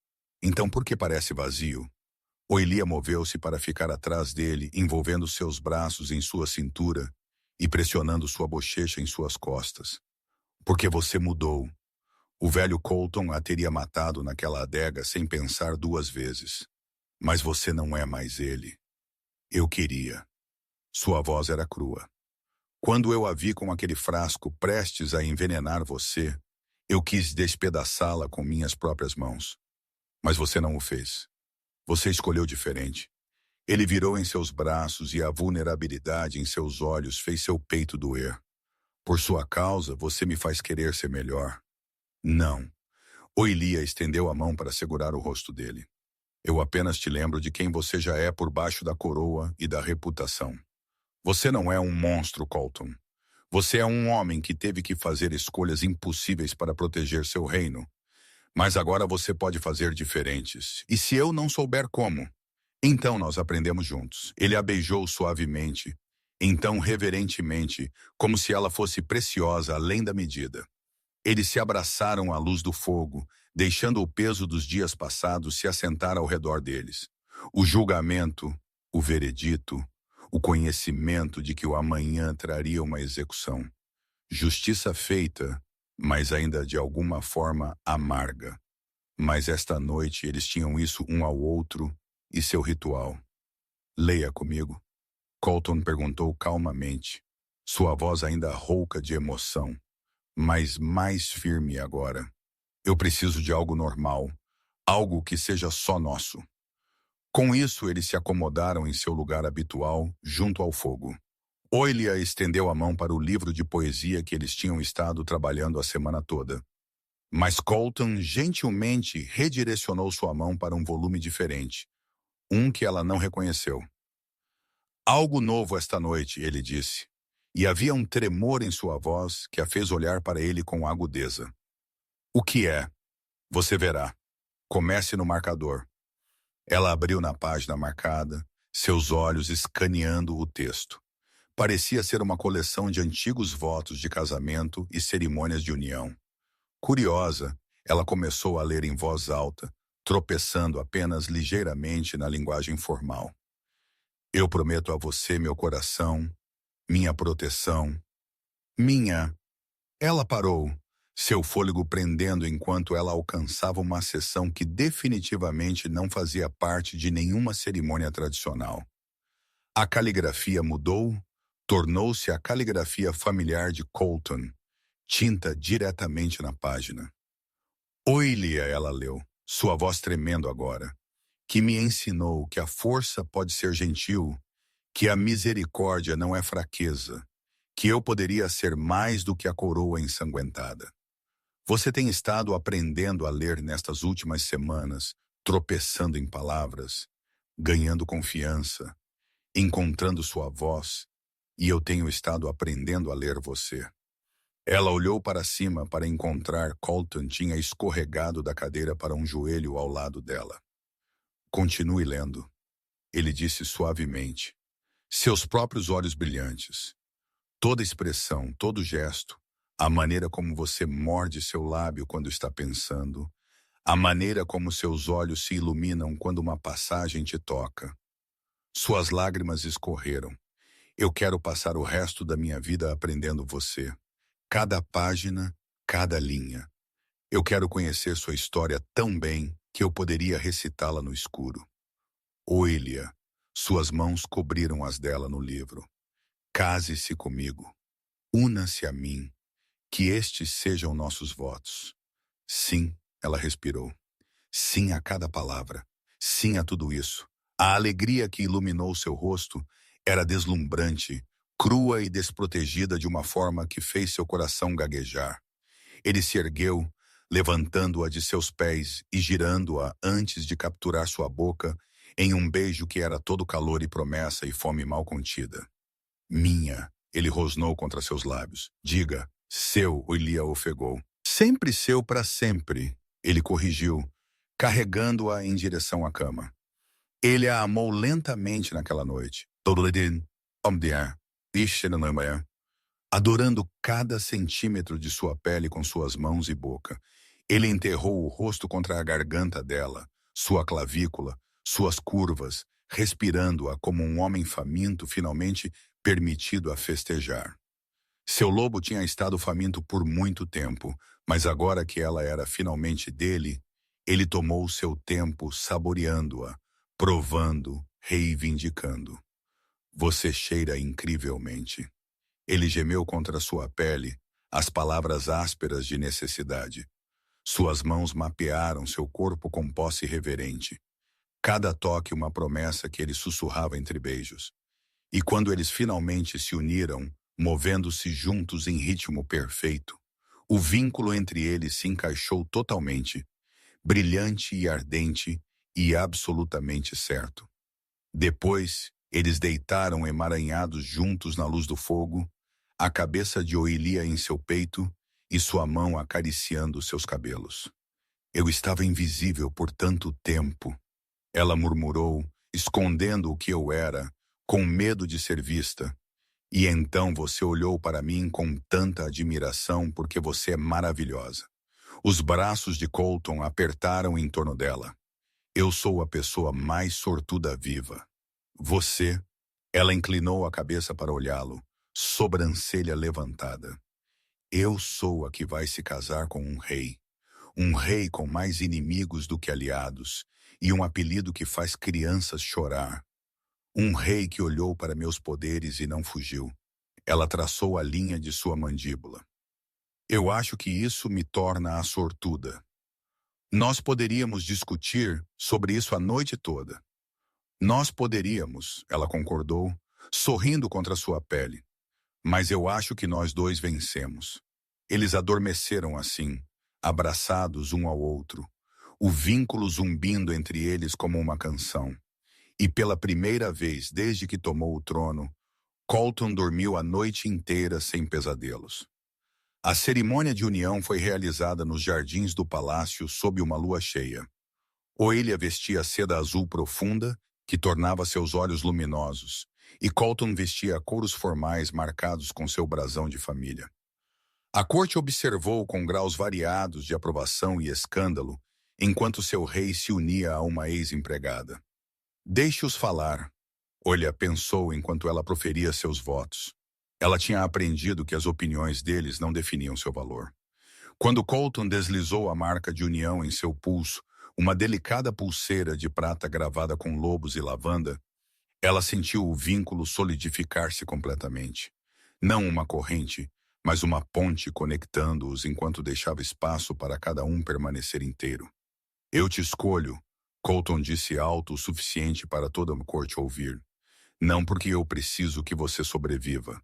Então por que parece vazio? Oilia moveu-se para ficar atrás dele, envolvendo seus braços em sua cintura e pressionando sua bochecha em suas costas. Porque você mudou. O velho Colton a teria matado naquela adega sem pensar duas vezes. Mas você não é mais ele. Eu queria. Sua voz era crua. Quando eu a vi com aquele frasco prestes a envenenar você, eu quis despedaçá-la com minhas próprias mãos. Mas você não o fez. Você escolheu diferente. Ele virou em seus braços e a vulnerabilidade em seus olhos fez seu peito doer. Por sua causa, você me faz querer ser melhor. Não. Oilia estendeu a mão para segurar o rosto dele. Eu apenas te lembro de quem você já é por baixo da coroa e da reputação. Você não é um monstro, Colton. Você é um homem que teve que fazer escolhas impossíveis para proteger seu reino. Mas agora você pode fazer diferentes. E se eu não souber como? Então nós aprendemos juntos. Ele a beijou suavemente, então reverentemente, como se ela fosse preciosa além da medida. Eles se abraçaram à luz do fogo, deixando o peso dos dias passados se assentar ao redor deles. O julgamento, o veredito, o conhecimento de que o amanhã traria uma execução. Justiça feita, mas ainda de alguma forma amarga. Mas esta noite eles tinham isso um ao outro e seu ritual. Leia comigo. Colton perguntou calmamente, sua voz ainda rouca de emoção, mas mais firme agora. Eu preciso de algo normal, algo que seja só nosso. Com isso, eles se acomodaram em seu lugar habitual, junto ao fogo. Oilia estendeu a mão para o livro de poesia que eles tinham estado trabalhando a semana toda. Mas Colton gentilmente redirecionou sua mão para um volume diferente, um que ela não reconheceu. Algo novo esta noite, ele disse, e havia um tremor em sua voz que a fez olhar para ele com agudeza. O que é? Você verá. Comece no marcador. Ela abriu na página marcada, seus olhos escaneando o texto. Parecia ser uma coleção de antigos votos de casamento e cerimônias de união. Curiosa, ela começou a ler em voz alta, tropeçando apenas ligeiramente na linguagem formal. Eu prometo a você meu coração, minha proteção, minha... Ela parou, seu fôlego prendendo enquanto ela alcançava uma sessão que definitivamente não fazia parte de nenhuma cerimônia tradicional. A caligrafia mudou, tornou-se a caligrafia familiar de Colton, tinta diretamente na página. Oilia, ela leu, sua voz tremendo agora, que me ensinou que a força pode ser gentil, que a misericórdia não é fraqueza, que eu poderia ser mais do que a coroa ensanguentada. Você tem estado aprendendo a ler nestas últimas semanas, tropeçando em palavras, ganhando confiança, encontrando sua voz, e eu tenho estado aprendendo a ler você. Ela olhou para cima para encontrar Colton tinha escorregado da cadeira para um joelho ao lado dela. Continue lendo, ele disse suavemente. Seus próprios olhos brilhantes. Toda expressão, todo gesto, a maneira como você morde seu lábio quando está pensando, a maneira como seus olhos se iluminam quando uma passagem te toca. Suas lágrimas escorreram. Eu quero passar o resto da minha vida aprendendo você. Cada página, cada linha. Eu quero conhecer sua história tão bem que eu poderia recitá-la no escuro. Oília, suas mãos cobriram as dela no livro. Case-se comigo. Una-se a mim. Que estes sejam nossos votos. Sim, ela respirou. Sim a cada palavra. Sim a tudo isso. A alegria que iluminou seu rosto era deslumbrante, crua e desprotegida de uma forma que fez seu coração gaguejar. Ele se ergueu, levantando-a de seus pés e girando-a antes de capturar sua boca em um beijo que era todo calor e promessa e fome mal contida. Minha, ele rosnou contra seus lábios. Diga, seu, Oília ofegou. Sempre seu para sempre, ele corrigiu, carregando-a em direção à cama. Ele a amou lentamente naquela noite, adorando cada centímetro de sua pele com suas mãos e boca. Ele enterrou o rosto contra a garganta dela, sua clavícula, suas curvas, respirando-a como um homem faminto finalmente permitido a festejar. Seu lobo tinha estado faminto por muito tempo, mas agora que ela era finalmente dele, ele tomou seu tempo saboreando-a, provando, reivindicando. Você cheira incrivelmente. Ele gemeu contra sua pele, as palavras ásperas de necessidade. Suas mãos mapearam seu corpo com posse reverente. Cada toque uma promessa que ele sussurrava entre beijos. E quando eles finalmente se uniram, movendo-se juntos em ritmo perfeito, o vínculo entre eles se encaixou totalmente, brilhante e ardente e absolutamente certo. Depois, eles deitaram emaranhados juntos na luz do fogo, a cabeça de Oília em seu peito e sua mão acariciando seus cabelos. Eu estava invisível por tanto tempo, ela murmurou, escondendo o que eu era, com medo de ser vista. E então você olhou para mim com tanta admiração porque você é maravilhosa. Os braços de Colton apertaram em torno dela. Eu sou a pessoa mais sortuda viva. Você... Ela inclinou a cabeça para olhá-lo, sobrancelha levantada. Eu sou a que vai se casar com um rei com mais inimigos do que aliados, e um apelido que faz crianças chorar. Um rei que olhou para meus poderes e não fugiu. Ela traçou a linha de sua mandíbula. Eu acho que isso me torna a sortuda. Nós poderíamos discutir sobre isso a noite toda. Nós poderíamos, ela concordou, sorrindo contra sua pele. Mas eu acho que nós dois vencemos. Eles adormeceram assim, abraçados um ao outro, o vínculo zumbindo entre eles como uma canção. E pela primeira vez desde que tomou o trono, Colton dormiu a noite inteira sem pesadelos. A cerimônia de união foi realizada nos jardins do palácio sob uma lua cheia. Oília vestia seda azul profunda, que tornava seus olhos luminosos, e Colton vestia couros formais marcados com seu brasão de família. A corte observou com graus variados de aprovação e escândalo, enquanto seu rei se unia a uma ex-empregada. Deixe-os falar, Oília pensou enquanto ela proferia seus votos. Ela tinha aprendido que as opiniões deles não definiam seu valor. Quando Colton deslizou a marca de união em seu pulso, uma delicada pulseira de prata gravada com lobos e lavanda, ela sentiu o vínculo solidificar-se completamente. Não uma corrente, mas uma ponte conectando-os enquanto deixava espaço para cada um permanecer inteiro. Eu te escolho, Colton disse alto o suficiente para toda a corte ouvir. Não porque eu preciso que você sobreviva.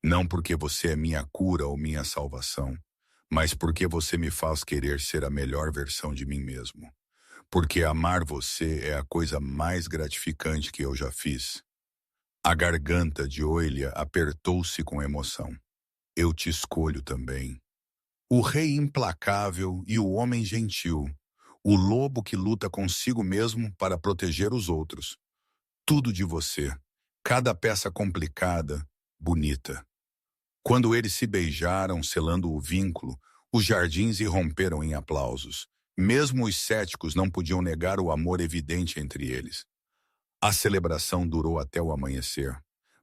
Não porque você é minha cura ou minha salvação. Mas porque você me faz querer ser a melhor versão de mim mesmo. Porque amar você é a coisa mais gratificante que eu já fiz. A garganta de Oília apertou-se com emoção. Eu te escolho também. O rei implacável e o homem gentil. O lobo que luta consigo mesmo para proteger os outros. Tudo de você. Cada peça complicada, bonita. Quando eles se beijaram, selando o vínculo, os jardins irromperam em aplausos. Mesmo os céticos não podiam negar o amor evidente entre eles. A celebração durou até o amanhecer,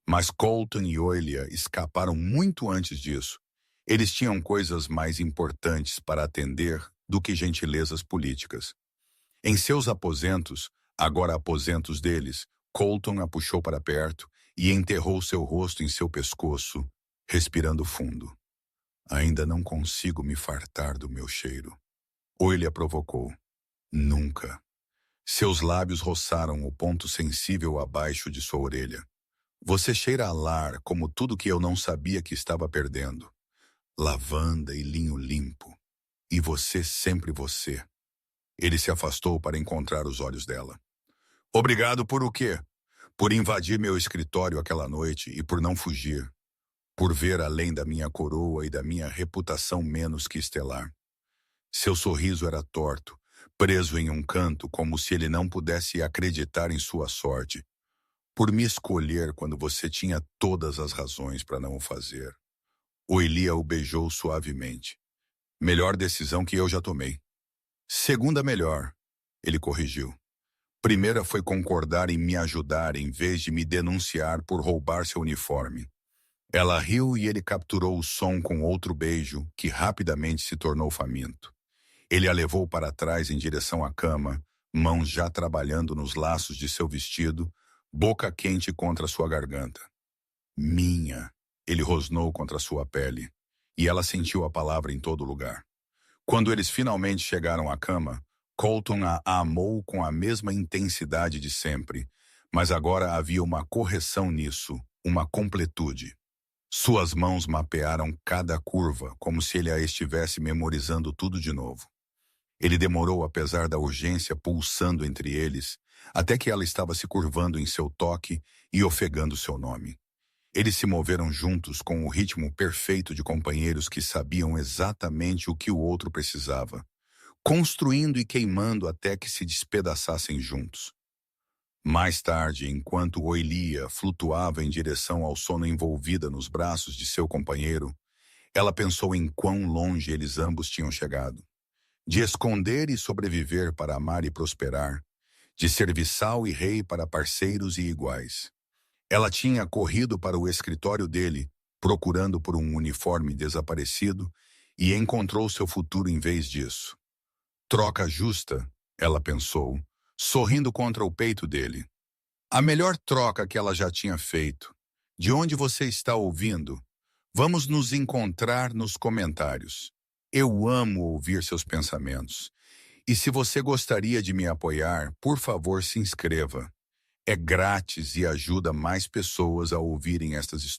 mas Colton e Oilia escaparam muito antes disso. Eles tinham coisas mais importantes para atender do que gentilezas políticas. Em seus aposentos, agora aposentos deles, Colton a puxou para perto e enterrou seu rosto em seu pescoço, respirando fundo. Ainda não consigo me fartar do meu cheiro. Oilia provocou. Nunca. Seus lábios roçaram o ponto sensível abaixo de sua orelha. Você cheira a lar como tudo que eu não sabia que estava perdendo. Lavanda e linho limpo. E você sempre você. Ele se afastou para encontrar os olhos dela. Obrigado por o quê? Por invadir meu escritório aquela noite e por não fugir. Por ver além da minha coroa e da minha reputação menos que estelar. Seu sorriso era torto, preso em um canto como se ele não pudesse acreditar em sua sorte. Por me escolher quando você tinha todas as razões para não o fazer. Oilia o beijou suavemente. Melhor decisão que eu já tomei. Segunda melhor, ele corrigiu. Primeira foi concordar em me ajudar em vez de me denunciar por roubar seu uniforme. Ela riu e ele capturou o som com outro beijo, que rapidamente se tornou faminto. Ele a levou para trás em direção à cama, mãos já trabalhando nos laços de seu vestido, boca quente contra sua garganta. Minha, ele rosnou contra sua pele, e ela sentiu a palavra em todo lugar. Quando eles finalmente chegaram à cama, Colton a amou com a mesma intensidade de sempre, mas agora havia uma correção nisso, uma completude. Suas mãos mapearam cada curva, como se ele a estivesse memorizando tudo de novo. Ele demorou apesar da urgência pulsando entre eles, até que ela estava se curvando em seu toque e ofegando seu nome. Eles se moveram juntos com o ritmo perfeito de companheiros que sabiam exatamente o que o outro precisava, construindo e queimando até que se despedaçassem juntos. Mais tarde, enquanto Oilia flutuava em direção ao sono envolvida nos braços de seu companheiro, ela pensou em quão longe eles ambos tinham chegado. De esconder e sobreviver para amar e prosperar, de serviçal e rei para parceiros e iguais. Ela tinha corrido para o escritório dele, procurando por um uniforme desaparecido, e encontrou seu futuro em vez disso. Troca justa, ela pensou, sorrindo contra o peito dele. A melhor troca que ela já tinha feito. De onde você está ouvindo? Vamos nos encontrar nos comentários. Eu amo ouvir seus pensamentos. E se você gostaria de me apoiar, por favor se inscreva. É grátis e ajuda mais pessoas a ouvirem estas histórias.